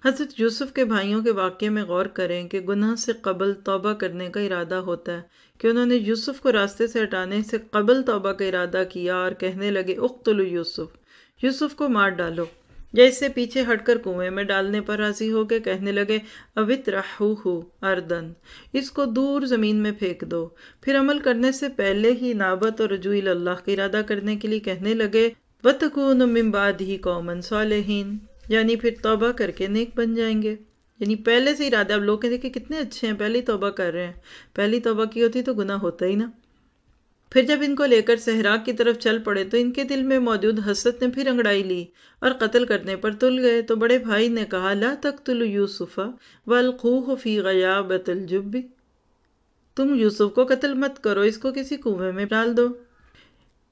حضرت یوسف کے بھائیوں کے واقعے میں غور کریں کہ گناہ سے قبل توبہ کرنے کا ارادہ ہوتا ہے کہ انہوں نے یوسف کو راستے سے ہٹانے سے قبل توبہ کا ارادہ کیا اور کہنے لگے اقتلوا یوسف، یوسف کو مار ڈالو، یا اس سے پیچھے ہٹ کر کنویں میں ڈالنے پر راضی ہو کے کہنے لگے اوِطْرَحُوهُ أَرْضًا، اس کو دور زمین میں پھینک دو۔ پھر عمل کرنے سے پہلے ہی نابت اور رجوع اللہ کا ارادہ کرنے کے لیے کہنے لگے وَتَكُونُ مِن بَعْدِهِ قَوْمًا صَالِحِينَ، یعنی پھر توبہ کر کے نیک بن جائیں گے۔ یعنی پہلے سے ارادہ، اب لوگ کہتے ہیں کہ کتنے اچھے ہیں، پہلی توبہ کر رہے ہیں، پہلی توبہ کی ہوتی تو گناہ ہوتا ہی نا۔ پھر جب ان کو لے کر صحرا کی طرف چل پڑے تو ان کے دل میں موجود حسد نے پھر انگڑائی لی اور قتل کرنے پر تل گئے۔ تو بڑے بھائی نے کہا لا تقتلوا یوسف والقوہ فی غیابۃ الجب، تم یوسف کو قتل مت کرو، اس کو کسی کنویں میں ڈال دو۔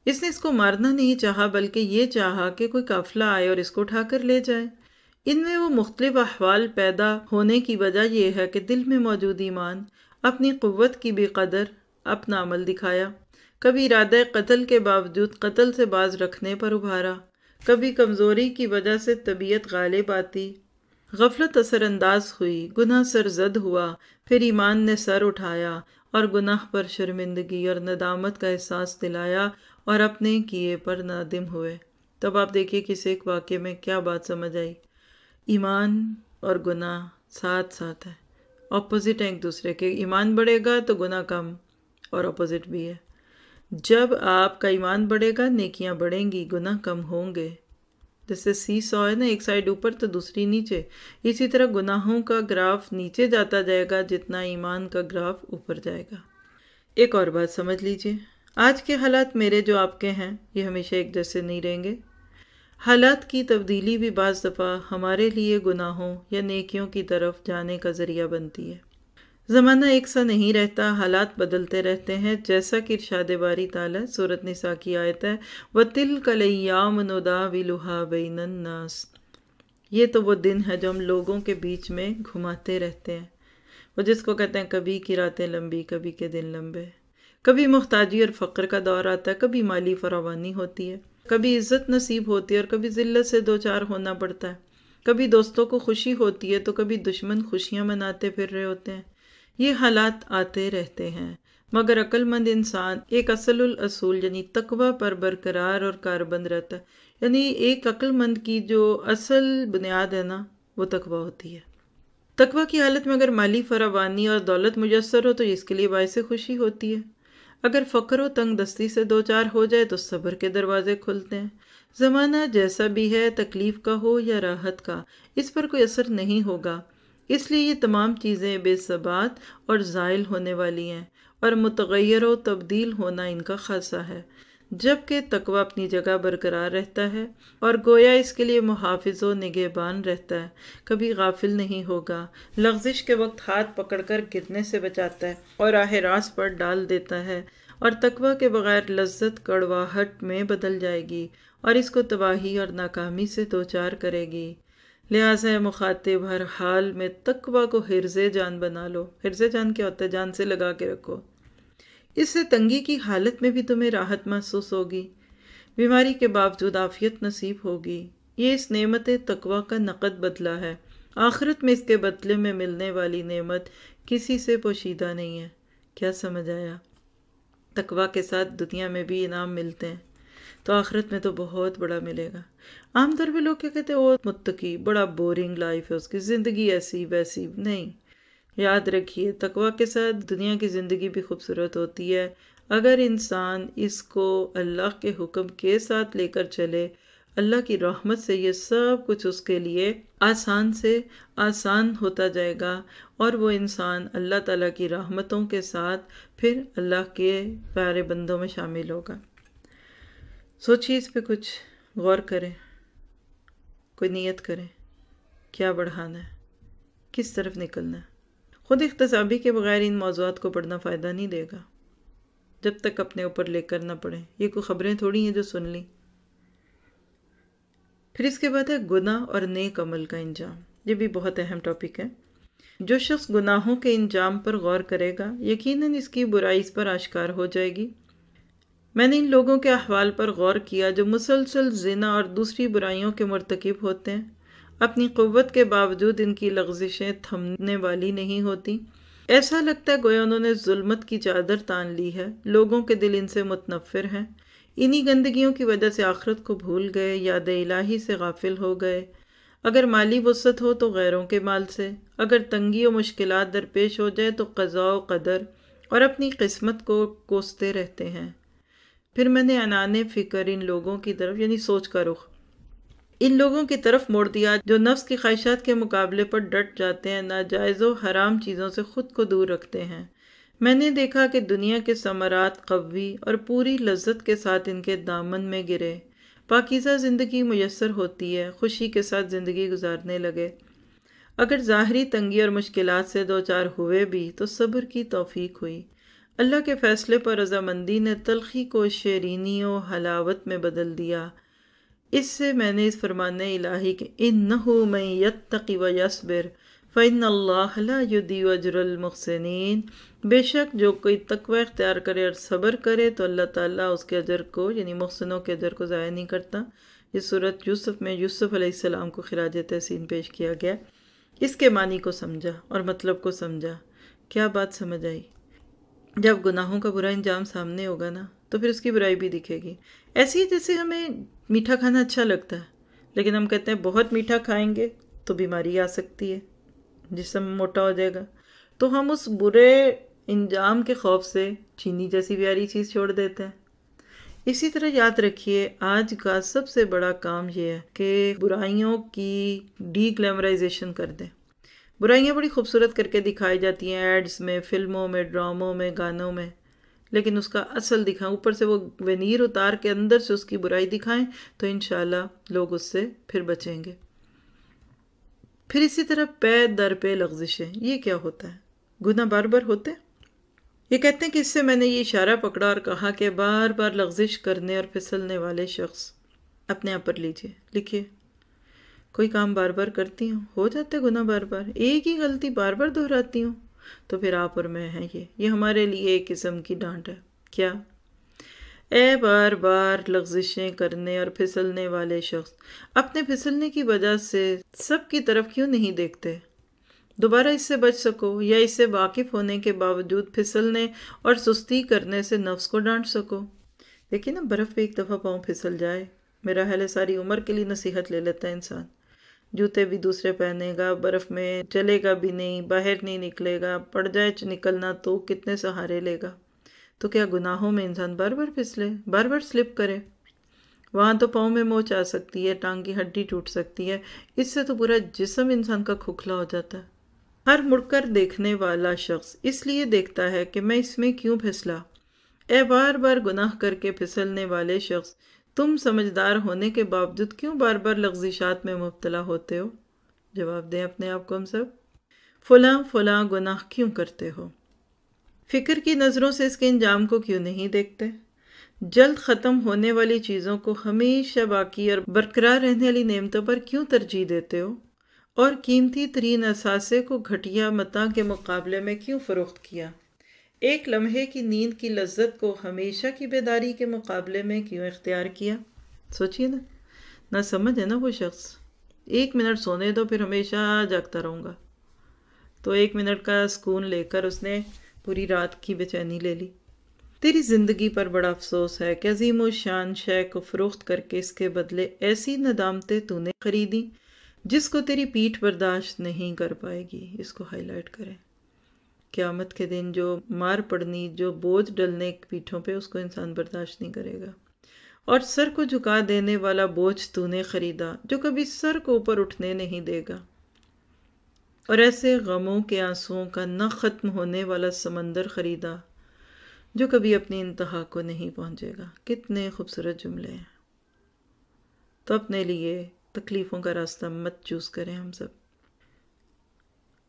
اس نے اس کو مارنا نہیں چاہا بلکہ یہ چاہا کہ کوئی قافلہ آئے اور اس کو اٹھا کر لے جائے۔ ان میں وہ مختلف احوال پیدا ہونے کی وجہ یہ ہے کہ دل میں موجود ایمان اپنی قوت کی بھی قدر اپنا عمل دکھایا، کبھی ارادہ قتل کے باوجود قتل سے باز رکھنے پر ابھارا، کبھی کمزوری کی وجہ سے طبیعت غالب آتی، غفلت اثر انداز ہوئی، گناہ سرزد ہوا، پھر ایمان نے سر اٹھایا اور گناہ پر شرمندگی اور ندامت کا احساس دلایا اور اپنے کیے پر نادم ہوئے۔ تب آپ دیکھیے کہ اس ایک واقعے میں کیا بات سمجھ آئی، ایمان اور گناہ ساتھ ساتھ ہے، اپوزٹ ہیں ایک دوسرے کے۔ ایمان بڑھے گا تو گناہ کم، اور اپوزٹ بھی ہے۔ جب آپ کا ایمان بڑھے گا نیکیاں بڑھیں گی، گناہ کم ہوں گے۔ جیسے سی سو ہے نا، ایک سائڈ اوپر تو دوسری نیچے، اسی طرح گناہوں کا گراف نیچے جاتا جائے گا جتنا ایمان کا گراف اوپر جائے گا۔ ایک اور بات سمجھ لیجئے، آج کے حالات میرے جو آپ کے ہیں یہ ہمیشہ ایک جیسے نہیں رہیں گے۔ حالات کی تبدیلی بھی بعض دفعہ ہمارے لیے گناہوں یا نیکیوں کی طرف جانے کا ذریعہ بنتی ہے۔ زمانہ ایک سا نہیں رہتا، حالات بدلتے رہتے ہیں، جیسا کہ ارشاد باری تعالیٰ سورۃ نساء کی آیت ہے وَتِلْكَ الْأَيَّامُ نُدَاوِلُهَا بَيْنَ النَّاسِ، یہ تو وہ دن ہے جو ہم لوگوں کے بیچ میں گھماتے رہتے ہیں۔ وہ جس کو کہتے ہیں کبھی کی راتیں لمبی کبھی کے دن لمبے، کبھی محتاجی اور فقر کا دور آتا ہے، کبھی مالی فراوانی ہوتی ہے، کبھی عزت نصیب ہوتی ہے اور کبھی ذلت سے دوچار ہونا پڑتا ہے، کبھی دوستوں کو خوشی ہوتی ہے تو کبھی دشمن خوشیاں مناتے پھر رہے ہوتے ہیں۔ یہ حالات آتے رہتے ہیں، مگر عقل مند انسان ایک اصل الاصول یعنی تقوی پر برقرار اور کاربند رہتا ہے۔ یعنی ایک عقل مند کی جو اصل بنیاد ہے نا وہ تقوی ہوتی ہے۔ تقوی کی حالت میں اگر مالی فراوانی اور دولت میسر ہو تو اس کے لیے باعث خوشی ہوتی ہے، اگر فقر و تنگ دستی سے دوچار ہو جائے تو صبر کے دروازے کھلتے ہیں۔ زمانہ جیسا بھی ہے، تکلیف کا ہو یا راحت کا، اس پر کوئی اثر نہیں ہوگا، اس لیے یہ تمام چیزیں بے ثبات اور زائل ہونے والی ہیں اور متغیر و تبدیل ہونا ان کا خاصہ ہے، جبکہ تقوی اپنی جگہ برقرار رہتا ہے اور گویا اس کے لیے محافظ و نگہبان رہتا ہے، کبھی غافل نہیں ہوگا، لغزش کے وقت ہاتھ پکڑ کر گرنے سے بچاتا ہے اور راہ راست پر ڈال دیتا ہے، اور تقوی کے بغیر لذت کڑواہٹ میں بدل جائے گی اور اس کو تباہی اور ناکامی سے دوچار کرے گی۔ لہٰذا مخاطب ہر حال میں تقوی کو حرز جان بنا لو۔ حرز جان کیا ہوتا ہے؟ جان سے لگا کے رکھو، اس سے تنگی کی حالت میں بھی تمہیں راحت محسوس ہوگی، بیماری کے باوجود عافیت نصیب ہوگی۔ یہ اس نعمت تقوی کا نقد بدلہ ہے، آخرت میں اس کے بدلے میں ملنے والی نعمت کسی سے پوشیدہ نہیں ہے۔ کیا سمجھ آیا؟ تقوی کے ساتھ دنیا میں بھی انعام ملتے ہیں تو آخرت میں تو بہت بڑا ملے گا۔ عام طور پہ لوگ کیا کہتے ہیں وہ متقی، بڑا بورنگ لائف ہے اس کی، زندگی ایسی ویسی نہیں۔ یاد رکھیے تقوی کے ساتھ دنیا کی زندگی بھی خوبصورت ہوتی ہے اگر انسان اس کو اللہ کے حکم کے ساتھ لے کر چلے۔ اللہ کی رحمت سے یہ سب کچھ اس کے لیے آسان سے آسان ہوتا جائے گا اور وہ انسان اللہ تعالیٰ کی رحمتوں کے ساتھ پھر اللہ کے پیارے بندوں میں شامل ہوگا۔ سوچیے اس پہ کچھ غور کریں، کوئی نیت کریں، کیا بڑھانا ہے، کس طرف نکلنا ہے۔ خود احتسابی کے بغیر ان موضوعات کو پڑھنا فائدہ نہیں دے گا جب تک اپنے اوپر لے کر نہ پڑھیں۔ یہ کوئی خبریں تھوڑی ہیں جو سن لیں۔ پھر اس کے بعد ہے گناہ اور نیک عمل کا انجام۔ یہ بھی بہت اہم ٹاپک ہے۔ جو شخص گناہوں کے انجام پر غور کرے گا یقیناً اس کی برائی اس پر آشکار ہو جائے گی۔ میں نے ان لوگوں کے احوال پر غور کیا جو مسلسل زنا اور دوسری برائیوں کے مرتکب ہوتے ہیں۔ اپنی قوت کے باوجود ان کی لغزشیں تھمنے والی نہیں ہوتی۔ ایسا لگتا ہے گویا انہوں نے ظلمت کی چادر تان لی ہے۔ لوگوں کے دل ان سے متنفر ہیں۔ انہی گندگیوں کی وجہ سے آخرت کو بھول گئے، یاد الہی سے غافل ہو گئے۔ اگر مالی وسعت ہو تو غیروں کے مال سے، اگر تنگی و مشکلات درپیش ہو جائے تو قضاء و قدر اور اپنی قسمت کو کوستے رہتے ہیں۔ پھر میں نے عنان فکر ان لوگوں کی طرف یعنی سوچ کا رخ ان لوگوں کی طرف موڑ دیا جو نفس کی خواہشات کے مقابلے پر ڈٹ جاتے ہیں، ناجائز و حرام چیزوں سے خود کو دور رکھتے ہیں۔ میں نے دیکھا کہ دنیا کے ثمرات قوی اور پوری لذت کے ساتھ ان کے دامن میں گرے، پاکیزہ زندگی میسر ہوتی ہے، خوشی کے ساتھ زندگی گزارنے لگے۔ اگر ظاہری تنگی اور مشکلات سے دوچار ہوئے بھی تو صبر کی توفیق ہوئی۔ اللہ کے فیصلے پر رضامندی نے تلخی کو شیرینی و حلاوت میں بدل دیا۔ اس سے میں نے اس فرمان الہی کہ اِنَّهُ مَن يَتَّقِ وَيَصْبِرْ فَإِنَّ اللَّهَ لَا يُضِيعُ أَجْرَ الْمُحْسِنِينَ، بے شک جو کوئی تقوی اختیار کرے اور صبر کرے تو اللہ تعالیٰ اس کے اجر کو یعنی محسنوں کے اجر کو ضائع نہیں کرتا۔ یہ سورۃ یوسف میں یوسف علیہ السلام کو خراج تحسین پیش کیا گیا۔ اس کے معنی کو سمجھا اور مطلب کو سمجھا۔ کیا بات سمجھ آئی؟ جب گناہوں کا برا انجام سامنے ہوگا نا تو پھر اس کی برائی بھی دکھے گی۔ ایسے ہی جیسے ہمیں میٹھا کھانا اچھا لگتا ہے لیکن ہم کہتے ہیں بہت میٹھا کھائیں گے تو بیماری آ سکتی ہے، جسم موٹا ہو جائے گا، تو ہم اس برے انجام کے خوف سے چینی جیسی پیاری چیز چھوڑ دیتے ہیں۔ اسی طرح یاد رکھیے آج کا سب سے بڑا کام یہ ہے کہ برائیوں کی ڈی گلیمرائزیشن کر دیں۔ برائیاں بڑی خوبصورت کر کے دکھائی جاتی ہیں ایڈز میں، فلموں میں، ڈراموں میں، گانوں میں، لیکن اس کا اصل دکھائیں، اوپر سے وہ ونیر اتار کے اندر سے اس کی برائی دکھائیں تو انشاءاللہ لوگ اس سے پھر بچیں گے۔ پھر اسی طرح پے در پہ لغزشیں، یہ کیا ہوتا ہے؟ گناہ بار بار ہوتے ہیں؟ یہ کہتے ہیں کہ اس سے میں نے یہ اشارہ پکڑا اور کہا کہ بار بار لغزش کرنے اور پھسلنے والے شخص اپنے آپ پر لیجئے، لکھیے کوئی کام بار بار کرتی ہوں، ہو جاتے گناہ بار بار، ایک ہی غلطی بار بار دہراتی ہوں، تو پھر آپ اور میں ہیں یہ ہمارے لیے ایک قسم کی ڈانٹ ہے۔ کیا؟ اے بار بار لغزشیں کرنے اور پھسلنے والے شخص، اپنے پھسلنے کی وجہ سے سب کی طرف کیوں نہیں دیکھتے؟ دوبارہ اس سے بچ سکو یا اس سے واقف ہونے کے باوجود پھسلنے اور سستی کرنے سے نفس کو ڈانٹ سکو۔ دیکھیں نا، برف پہ ایک دفعہ پاؤں پھسل جائے، میرا خیال ہے ساری عمر کے لیے نصیحت لے لیتا ہے انسان۔ جوتے بھی دوسرے پہنے گا، برف میں چلے گا بھی نہیں، باہر نہیں نکلے گا، پڑ جائے نکلنا تو کتنے سہارے لے گا۔ تو کیا گناہوں میں انسان بار بار پھسلے، بار بار سلپ کرے؟ وہاں تو پاؤں میں موچ آ سکتی ہے، ٹانگ کی ہڈی ٹوٹ سکتی ہے، اس سے تو پورا جسم انسان کا کھوکھلا ہو جاتا ہے۔ ہر مڑ کر دیکھنے والا شخص اس لیے دیکھتا ہے کہ میں اس میں کیوں پھسلا۔ اے بار بار گناہ کر کے پھسلنے والے شخص، تم سمجھدار ہونے کے باوجود کیوں بار بار لغزشات میں مبتلا ہوتے ہو؟ جواب دیں اپنے آپ کو ہم سب، فلاں فلاں گناہ کیوں کرتے ہو؟ فکر کی نظروں سے اس کے انجام کو کیوں نہیں دیکھتے؟ جلد ختم ہونے والی چیزوں کو ہمیشہ باقی اور برقرار رہنے والی نعمتوں پر کیوں ترجیح دیتے ہو؟ اور قیمتی ترین اثاثے کو گھٹیا متاع کے مقابلے میں کیوں فروخت کیا؟ ایک لمحے کی نیند کی لذت کو ہمیشہ کی بیداری کے مقابلے میں کیوں اختیار کیا؟ سوچئے نا، نہ سمجھ ہے نا وہ شخص، 1 منٹ سونے دو پھر ہمیشہ جاگتا رہوں گا، تو 1 منٹ کا سکون لے کر اس نے پوری رات کی بے چینی لے لی۔ تیری زندگی پر بڑا افسوس ہے کہ عظیم و شان شے کو فروخت کر کے اس کے بدلے ایسی ندامتیں تو نے خریدی جس کو تیری پیٹھ برداشت نہیں کر پائے گی۔ اس کو ہائی لائٹ کریں۔ قیامت کے دن جو مار پڑنی، جو بوجھ ڈلنے پیٹھوں پہ، اس کو انسان برداشت نہیں کرے گا۔ اور سر کو جھکا دینے والا بوجھ تو نے خریدا جو کبھی سر کو اوپر اٹھنے نہیں دے گا، اور ایسے غموں کے آنسوؤں کا نہ ختم ہونے والا سمندر خریدا جو کبھی اپنی انتہا کو نہیں پہنچے گا۔ کتنے خوبصورت جملے ہیں۔ تو اپنے لیے تکلیفوں کا راستہ مت چوز کریں ہم سب،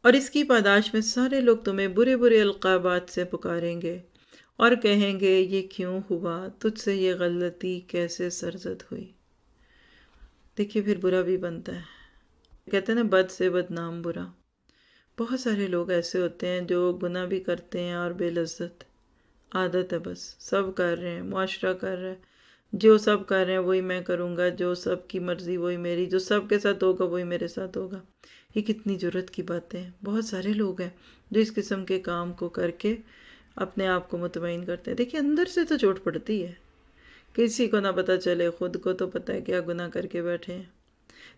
اور اس کی پاداش میں سارے لوگ تمہیں برے برے القابات سے پکاریں گے اور کہیں گے یہ کیوں ہوا، تجھ سے یہ غلطی کیسے سرزد ہوئی۔ دیکھیے پھر برا بھی بنتا ہے، کہتے ہیں نا بد سے بدنام برا۔ بہت سارے لوگ ایسے ہوتے ہیں جو گناہ بھی کرتے ہیں اور بے لذت، عادت ہے، بس سب کر رہے ہیں، معاشرہ کر رہا ہے، جو سب کر رہے ہیں وہی میں کروں گا، جو سب کی مرضی وہی میری، جو سب کے ساتھ ہوگا وہی میرے ساتھ ہوگا۔ یہ کتنی جرت کی باتیں ہیں۔ بہت سارے لوگ ہیں جو اس قسم کے کام کو کر کے اپنے آپ کو مطمئن کرتے ہیں۔ دیکھیے اندر سے تو چوٹ پڑتی ہے، کسی کو نہ پتہ چلے، خود کو تو پتہ ہے کیا گناہ کر کے بیٹھے ہیں۔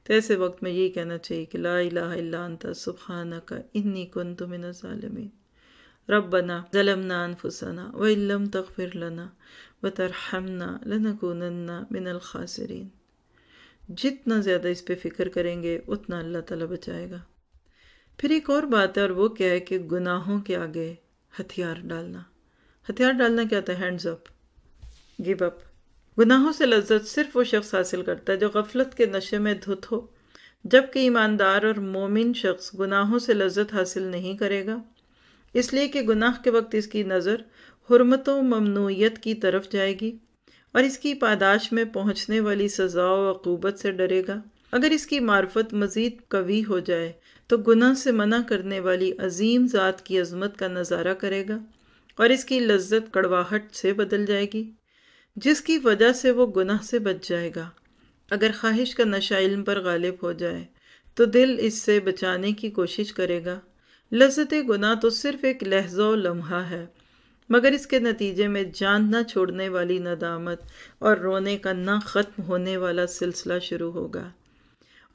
تو ایسے وقت میں یہی کہنا چاہیے کہ لا الہ الا انت سبحانک انی کنت من الظالمین، ربنا ظلمنا انفسنا وان لم تغفر لنا وترحمنا لنکونن من الخاسرین۔ جتنا زیادہ اس پہ فکر کریں گے اتنا اللہ تعالیٰ بچائے گا۔ پھر ایک اور بات ہے، اور وہ کیا ہے کہ گناہوں کے آگے ہتھیار ڈالنا۔ ہتھیار ڈالنا کیا ہوتا ہے؟ ہینڈز اپ، گیو اپ۔ گناہوں سے لذت صرف وہ شخص حاصل کرتا ہے جو غفلت کے نشے میں دھت ہو، جبکہ ایماندار اور مومن شخص گناہوں سے لذت حاصل نہیں کرے گا، اس لیے کہ گناہ کے وقت اس کی نظر حرمت و ممنوعیت کی طرف جائے گی اور اس کی پاداش میں پہنچنے والی سزا و عقوبت سے ڈرے گا۔ اگر اس کی معرفت مزید قوی ہو جائے تو گناہ سے منع کرنے والی عظیم ذات کی عظمت کا نظارہ کرے گا اور اس کی لذت کڑواہٹ سے بدل جائے گی، جس کی وجہ سے وہ گناہ سے بچ جائے گا۔ اگر خواہش کا نشہ علم پر غالب ہو جائے تو دل اس سے بچانے کی کوشش کرے گا۔ لذت گناہ تو صرف ایک لحظہ و لمحہ ہے، مگر اس کے نتیجے میں جان نہ چھوڑنے والی ندامت اور رونے کا نہ ختم ہونے والا سلسلہ شروع ہوگا،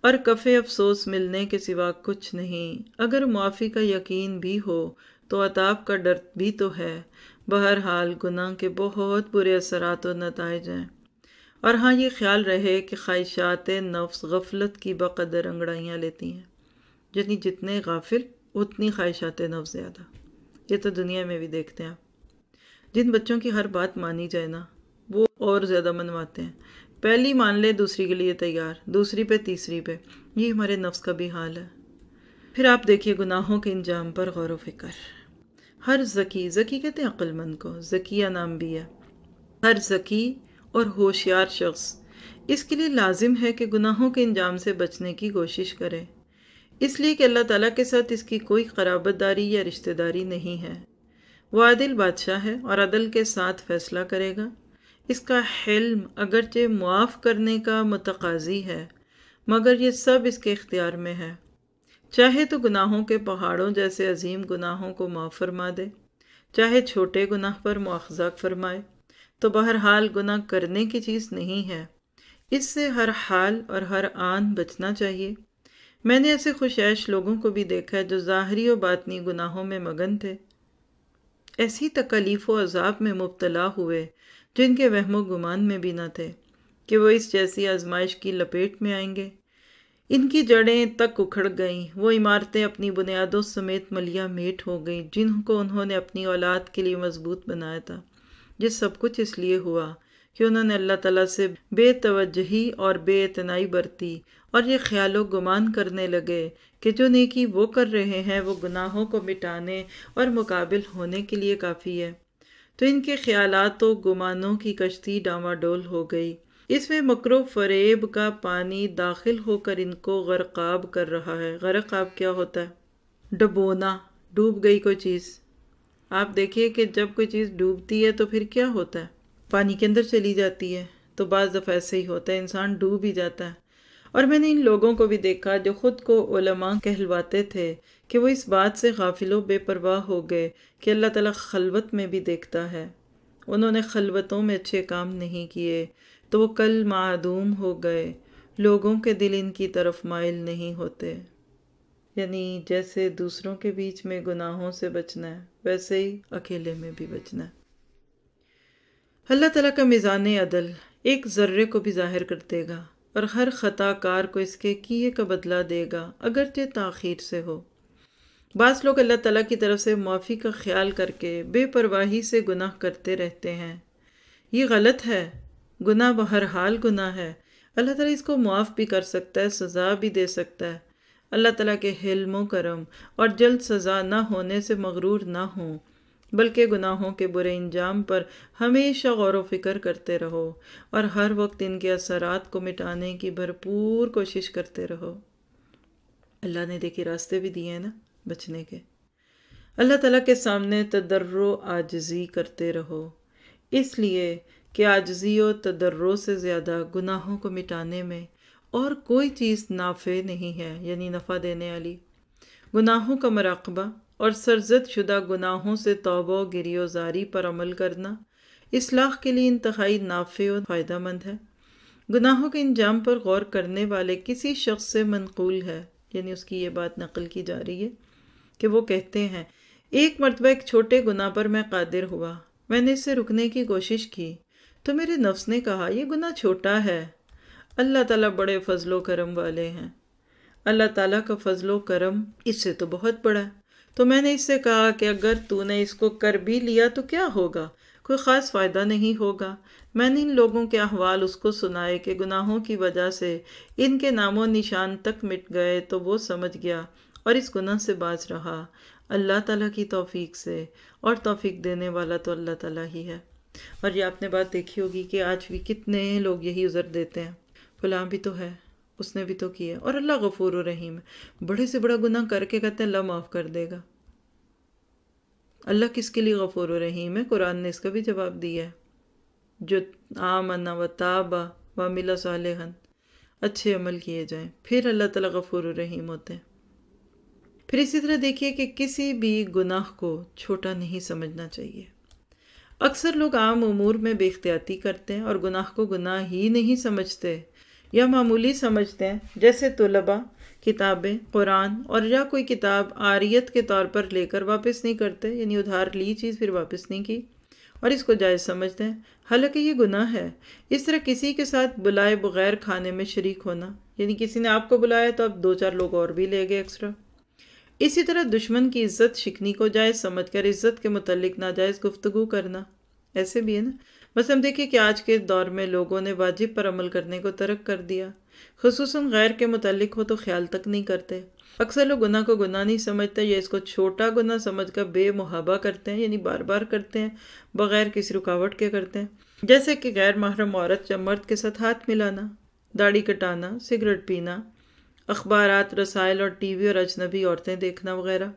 اور کف افسوس ملنے کے سوا کچھ نہیں۔ اگر معافی کا یقین بھی ہو تو عذاب کا ڈر بھی تو ہے۔ بہرحال گناہ کے بہت برے اثرات و نتائج ہیں، اور ہاں یہ خیال رہے کہ خواہشات نفس غفلت کی بقدر انگڑائیاں لیتی ہیں، یعنی جتنے غافل اتنی خواہشات نفس زیادہ۔ یہ تو دنیا میں بھی دیکھتے ہیں آپ، جن بچوں کی ہر بات مانی جائے نا وہ اور زیادہ منواتے ہیں، پہلی مان لے دوسری کے لیے تیار، دوسری پہ تیسری پہ۔ یہ ہمارے نفس کا بھی حال ہے۔ پھر آپ دیکھیے گناہوں کے انجام پر غور و فکر۔ ہر ذکی، ذکی کہتے ہیں عقل مند کو، ذکیہ نام بھی ہے، ہر ذکی اور ہوشیار شخص اس کے لیے لازم ہے کہ گناہوں کے انجام سے بچنے کی کوشش کرے، اس لیے کہ اللہ تعالیٰ کے ساتھ اس کی کوئی قرابت داری یا رشتہ داری نہیں ہے۔ وہ عادل بادشاہ ہے اور عدل کے ساتھ فیصلہ کرے گا۔ اس کا حلم اگرچہ معاف کرنے کا متقاضی ہے، مگر یہ سب اس کے اختیار میں ہے۔ چاہے تو گناہوں کے پہاڑوں جیسے عظیم گناہوں کو معاف فرما دے، چاہے چھوٹے گناہ پر مواخذہ فرمائے، تو بہرحال گناہ کرنے کی چیز نہیں ہے۔ اس سے ہر حال اور ہر آن بچنا چاہیے۔ میں نے ایسے خوشیش لوگوں کو بھی دیکھا ہے جو ظاہری و باطنی گناہوں میں مگن تھے، ایسی تکالیف و عذاب میں مبتلا ہوئے جن کے وہم و گمان میں بھی نہ تھے کہ وہ اس جیسی آزمائش کی لپیٹ میں آئیں گے۔ ان کی جڑیں تک اکھڑ گئیں، وہ عمارتیں اپنی بنیادوں سمیت ملیا میٹ ہو گئیں جن کو انہوں نے اپنی اولاد کے لیے مضبوط بنایا تھا۔ یہ سب کچھ اس لیے ہوا کہ انہوں نے اللہ تعالیٰ سے بے توجہی اور بے اعتنائی برتی، اور یہ خیال و گمان کرنے لگے کہ جو نیکی وہ کر رہے ہیں وہ گناہوں کو مٹانے اور مقابل ہونے کے لیے کافی ہے۔ تو ان کے خیالات و گمانوں کی کشتی ڈاواڈول ہو گئی، اس میں مکر و فریب کا پانی داخل ہو کر ان کو غرقاب کر رہا ہے۔ غرقاب کیا ہوتا ہے؟ ڈبونا، ڈوب گئی کوئی چیز۔ آپ دیکھیے کہ جب کوئی چیز ڈوبتی ہے تو پھر کیا ہوتا ہے؟ پانی کے اندر چلی جاتی ہے۔ تو بعض دفعہ ایسے ہی ہوتا ہے، انسان ڈوب ہی جاتا ہے۔ اور میں نے ان لوگوں کو بھی دیکھا جو خود کو علماء کہلواتے تھے کہ وہ اس بات سے غافل و بے پرواہ ہو گئے کہ اللہ تعالیٰ خلوت میں بھی دیکھتا ہے۔ انہوں نے خلوتوں میں اچھے کام نہیں کیے تو وہ کل معدوم ہو گئے۔ لوگوں کے دل ان کی طرف مائل نہیں ہوتے۔ یعنی جیسے دوسروں کے بیچ میں گناہوں سے بچنا ہے ویسے ہی اکیلے میں بھی بچنا ہے۔ اللہ تعالیٰ کا میزان عدل ایک ذرے کو بھی ظاہر کر دے گا اور ہر خطا کار کو اس کے کیے کا بدلہ دے گا، اگرچہ تاخیر سے ہو۔ بعض لوگ اللہ تعالیٰ کی طرف سے معافی کا خیال کر کے بے پرواہی سے گناہ کرتے رہتے ہیں۔ یہ غلط ہے۔ گناہ بہرحال گناہ ہے، اللہ تعالیٰ اس کو معاف بھی کر سکتا ہے، سزا بھی دے سکتا ہے۔ اللہ تعالیٰ کے حلم و کرم اور جلد سزا نہ ہونے سے مغرور نہ ہوں، بلکہ گناہوں کے برے انجام پر ہمیشہ غور و فکر کرتے رہو اور ہر وقت ان کے اثرات کو مٹانے کی بھرپور کوشش کرتے رہو۔ اللہ نے دیکھے راستے بھی دیے ہیں نا بچنے کے۔ اللہ تعالیٰ کے سامنے تضرع و عاجزی کرتے رہو، اس لیے کہ عاجزی و تضرع سے زیادہ گناہوں کو مٹانے میں اور کوئی چیز نافع نہیں ہے، یعنی نفع دینے والی۔ گناہوں کا مراقبہ اور سرزد شدہ گناہوں سے توبہ و گریہ و زاری پر عمل کرنا اصلاح کے لیے انتہائی نافع و فائدہ مند ہے۔ گناہوں کے انجام پر غور کرنے والے کسی شخص سے منقول ہے، یعنی اس کی یہ بات نقل کی جا رہی ہے کہ وہ کہتے ہیں، ایک مرتبہ ایک چھوٹے گناہ پر میں قادر ہوا، میں نے اس سے رکنے کی کوشش کی تو میرے نفس نے کہا یہ گناہ چھوٹا ہے، اللہ تعالیٰ بڑے فضل و کرم والے ہیں، اللہ تعالیٰ کا فضل و کرم اس سے تو بہت بڑا ہے۔ تو میں نے اس سے کہا کہ اگر تو نے اس کو کر بھی لیا تو کیا ہوگا، کوئی خاص فائدہ نہیں ہوگا۔ میں نے ان لوگوں کے احوال اس کو سنائے کہ گناہوں کی وجہ سے ان کے نام و نشان تک مٹ گئے، تو وہ سمجھ گیا اور اس گناہ سے باز رہا اللہ تعالیٰ کی توفیق سے، اور توفیق دینے والا تو اللہ تعالیٰ ہی ہے۔ اور یہ آپ نے بات دیکھی ہوگی کہ آج بھی کتنے لوگ یہی عذر دیتے ہیں، فلاں بھی تو ہے، اس نے بھی تو کیا، اور اللہ غفور و رحیم ہے، بڑے سے بڑا گناہ کر کے کہتے ہیں اللہ معاف کر دے گا۔ اللہ کس کے لیے غفور و رحیم ہے؟ قرآن نے اس کا بھی جواب دیا ہے، جو آمن و تاب و عمل صالحا، اچھے عمل کیے جائیں، پھر اللہ تعالیٰ غفور و رحیم ہوتے ہیں۔ پھر اسی طرح دیکھیے کہ کسی بھی گناہ کو چھوٹا نہیں سمجھنا چاہیے۔ اکثر لوگ عام امور میں بے احتیاطی کرتے ہیں اور گناہ کو گناہ ہی نہیں سمجھتے یا معمولی سمجھتے ہیں، جیسے طلباء کتابیں، قرآن اور یا کوئی کتاب عاریت کے طور پر لے کر واپس نہیں کرتے، یعنی ادھار لی چیز پھر واپس نہیں کی، اور اس کو جائز سمجھتے ہیں، حالانکہ یہ گناہ ہے۔ اس طرح کسی کے ساتھ بلائے بغیر کھانے میں شریک ہونا، یعنی کسی نے آپ کو بلایا تو اب 2-4 لوگ اور بھی لے گئے ایکسٹرا۔ اسی طرح دشمن کی عزت شکنی کو جائز سمجھ کر عزت کے متعلق ناجائز گفتگو کرنا، ایسے بھی ہے نا۔ بس ہم دیکھیں کہ آج کے دور میں لوگوں نے واجب پر عمل کرنے کو ترک کر دیا، خصوصاً غیر کے متعلق ہو تو خیال تک نہیں کرتے۔ اکثر لوگ گناہ کو گناہ نہیں سمجھتے یا اس کو چھوٹا گناہ سمجھ کر بے محابہ کرتے ہیں، یعنی بار بار کرتے ہیں، بغیر کسی رکاوٹ کے کرتے ہیں، جیسے کہ غیر محرم عورت یا مرد کے ساتھ ہاتھ ملانا، داڑھی کٹانا، سگریٹ پینا، اخبارات، رسائل اور ٹی وی اور اجنبی عورتیں دیکھنا وغیرہ،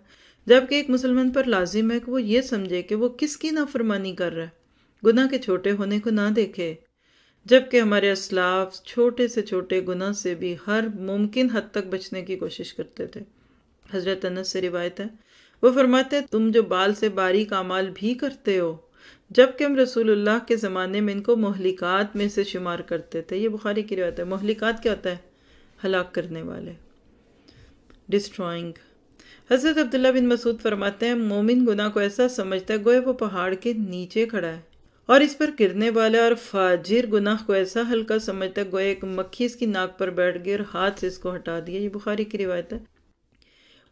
جبکہ ایک مسلمان پر لازم ہے کہ وہ یہ سمجھے کہ وہ کس کی نافرمانی کر رہا ہے، گناہ کے چھوٹے ہونے کو نہ دیکھے، جبکہ ہمارے اسلاف چھوٹے سے چھوٹے گناہ سے بھی ہر ممکن حد تک بچنے کی کوشش کرتے تھے۔ حضرت انس سے روایت ہے، وہ فرماتے ہیں تم جو بال سے باریک اعمال بھی کرتے ہو، جبکہ ہم رسول اللہ کے زمانے میں ان کو مہلکات میں سے شمار کرتے تھے۔ یہ بخاری کی روایت ہے۔ مہلکات کیا ہوتا ہے؟ ہلاک کرنے والے، ڈسٹرائنگ۔ حضرت عبداللہ بن مسعود فرماتے ہیں مومن گناہ کو ایسا سمجھتا ہے گویا وہ پہاڑ کے نیچے کھڑا ہے، اور اس پر گرنے والا، اور فاجر گناہ کو ایسا ہلکا سمجھتا ہے گویا ایک مکھی اس کی ناک پر بیٹھ گئی اور ہاتھ سے اس کو ہٹا دیا۔ یہ بخاری کی روایت ہے۔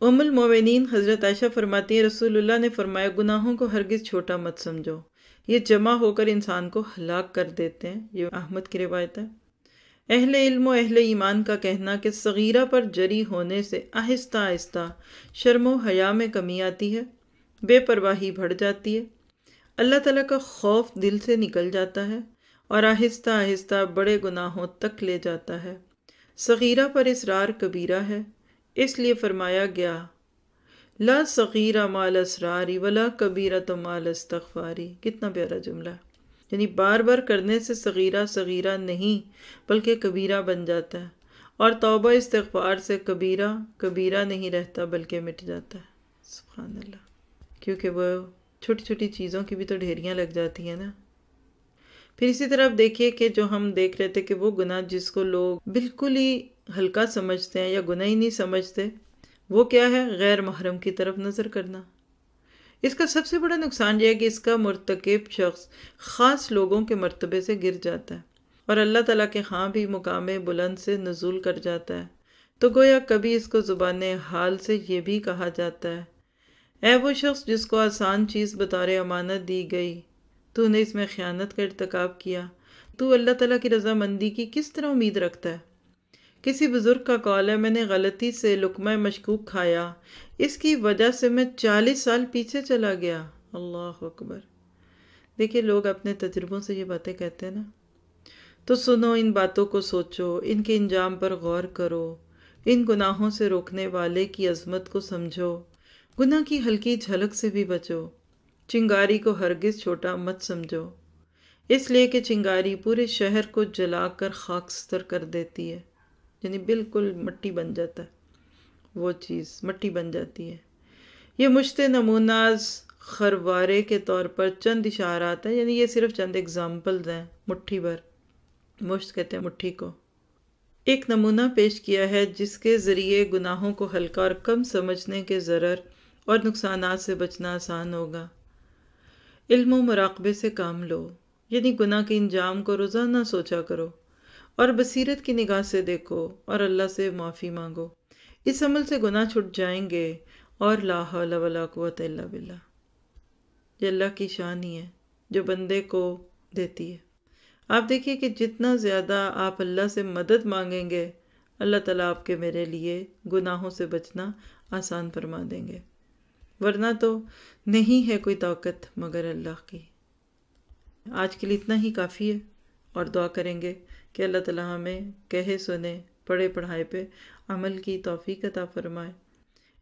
ام المومنین حضرت عائشہ فرماتی ہیں رسول اللہ نے فرمایا گناہوں کو ہرگز چھوٹا مت سمجھو، یہ جمع ہو کر انسان کو ہلاک کر دیتے ہیں۔ یہ احمد کی روایت ہے۔ اہل علم و اہل ایمان کا کہنا کہ صغیرہ پر جری ہونے سے آہستہ آہستہ شرم و حیا میں کمی آتی ہے، بے پرواہی بڑھ جاتی ہے، اللہ تعالیٰ کا خوف دل سے نکل جاتا ہے اور آہستہ آہستہ بڑے گناہوں تک لے جاتا ہے۔ صغیرہ پر اصرار کبیرہ ہے، اس لیے فرمایا گیا لا صغیرہ مال اسراری ولا کبیرۃ مال استغفاری۔ کتنا پیارا جملہ ہے، یعنی بار بار کرنے سے صغیرہ صغیرہ نہیں بلکہ کبیرہ بن جاتا ہے، اور توبہ استغفار سے کبیرہ کبیرہ نہیں رہتا بلکہ مٹ جاتا ہے۔ سبحان اللہ، کیونکہ وہ چھوٹی چھوٹی چیزوں کی بھی تو ڈھیریاں لگ جاتی ہیں نا۔ پھر اسی طرح آپ دیکھیے کہ جو ہم دیکھ رہے تھے کہ وہ گناہ جس کو لوگ بالکل ہی ہلکا سمجھتے ہیں یا گناہ ہی نہیں سمجھتے، وہ کیا ہے؟ غیر محرم کی طرف نظر کرنا۔ اس کا سب سے بڑا نقصان یہ ہے کہ اس کا مرتکب شخص خاص لوگوں کے مرتبے سے گر جاتا ہے اور اللہ تعالیٰ کے ہاں بھی مقام بلند سے نزول کر جاتا ہے، تو گویا کبھی اس کو زبان حال سے یہ بھی کہا جاتا ہے اے وہ شخص جس کو آسان چیز بطور امانت دی گئی، تو نے اس میں خیانت کا ارتکاب کیا، تو اللہ تعالیٰ کی رضامندی کی کس طرح امید رکھتا ہے؟ کسی بزرگ کا قول ہے میں نے غلطی سے لقمہ مشکوک کھایا، اس کی وجہ سے میں 40 سال پیچھے چلا گیا، اللہ اکبر۔ دیکھیے لوگ اپنے تجربوں سے یہ باتیں کہتے ہیں نا، تو سنو، ان باتوں کو سوچو، ان کے انجام پر غور کرو، ان گناہوں سے روکنے والے کی عظمت کو سمجھو، گناہ کی ہلکی جھلک سے بھی بچو، چنگاری کو ہرگز چھوٹا مت سمجھو، اس لیے کہ چنگاری پورے شہر کو جلا کر خاکستر کر دیتی ہے، یعنی بالکل مٹی بن جاتا ہے، وہ چیز مٹی بن جاتی ہے۔ یہ مشت نموناز خروارے کے طور پر چند اشارات ہیں، یعنی یہ صرف چند اگزامپلز ہیں، مٹھی بھر، مشت کہتے ہیں مٹھی کو۔ ایک نمونہ پیش کیا ہے جس کے ذریعے گناہوں کو ہلکا اور کم سمجھنے کے ضرر اور نقصانات سے بچنا آسان ہوگا۔ علم و مراقبے سے کام لو، یعنی گناہ کے انجام کو روزانہ سوچا کرو اور بصیرت کی نگاہ سے دیکھو اور اللہ سے معافی مانگو۔ اس عمل سے گناہ چھٹ جائیں گے، اور لا حول ولا قوت الا باللہ، یہ اللہ کی شان ہی ہے جو بندے کو دیتی ہے۔ آپ دیکھیے کہ جتنا زیادہ آپ اللہ سے مدد مانگیں گے، اللہ تعالیٰ آپ کے میرے لیے گناہوں سے بچنا آسان فرما دیں گے، ورنہ تو نہیں ہے کوئی طاقت مگر اللہ کی۔ آج کے لیے اتنا ہی کافی ہے، اور دعا کریں گے کہ اللہ تعالیٰ ہمیں کہے سنے پڑھے پڑھائے پہ عمل کی توفیق عطا فرمائے،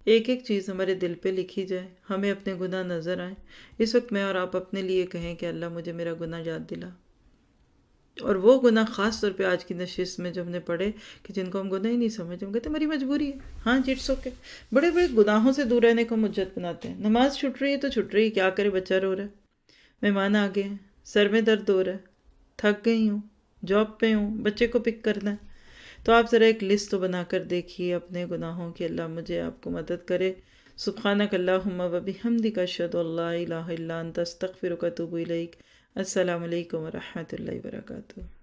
ایک ایک چیز ہمارے دل پہ لکھی جائے، ہمیں اپنے گناہ نظر آئیں۔ اس وقت میں اور آپ اپنے لیے کہیں کہ اللہ مجھے میرا گناہ یاد دلا، اور وہ گناہ خاص طور پہ آج کی نشست میں جو ہم نے پڑھے کہ جن کو ہم گناہ ہی نہیں سمجھتے، ہم کہتے ہیں ہماری مجبوری ہے، ہاں اٹس اوکے، بڑے بڑے گناہوں سے دور رہنے کو حجت بناتے ہیں۔ نماز چھوٹ رہی ہے تو چھوٹ رہی ہے، کیا کرے، بچہ رو رہا ہے، مہمان آ گئے ہیں، سر میں درد ہو رہا ہے، تھک گئی ہوں، جاب پہ ہوں، بچے کو پک کرنا ہے، تو آپ ذرا ایک لسٹ تو بنا کر دیکھیے اپنے گناہوں کی۔ اللہ مجھے آپ کو مدد کرے۔ سبحانک اللہم و بحمدک، اشہد ان لا الہ الا انت، استغفرک و اتوب الیک۔ السلام علیکم ورحمۃ اللہ وبرکاتہ۔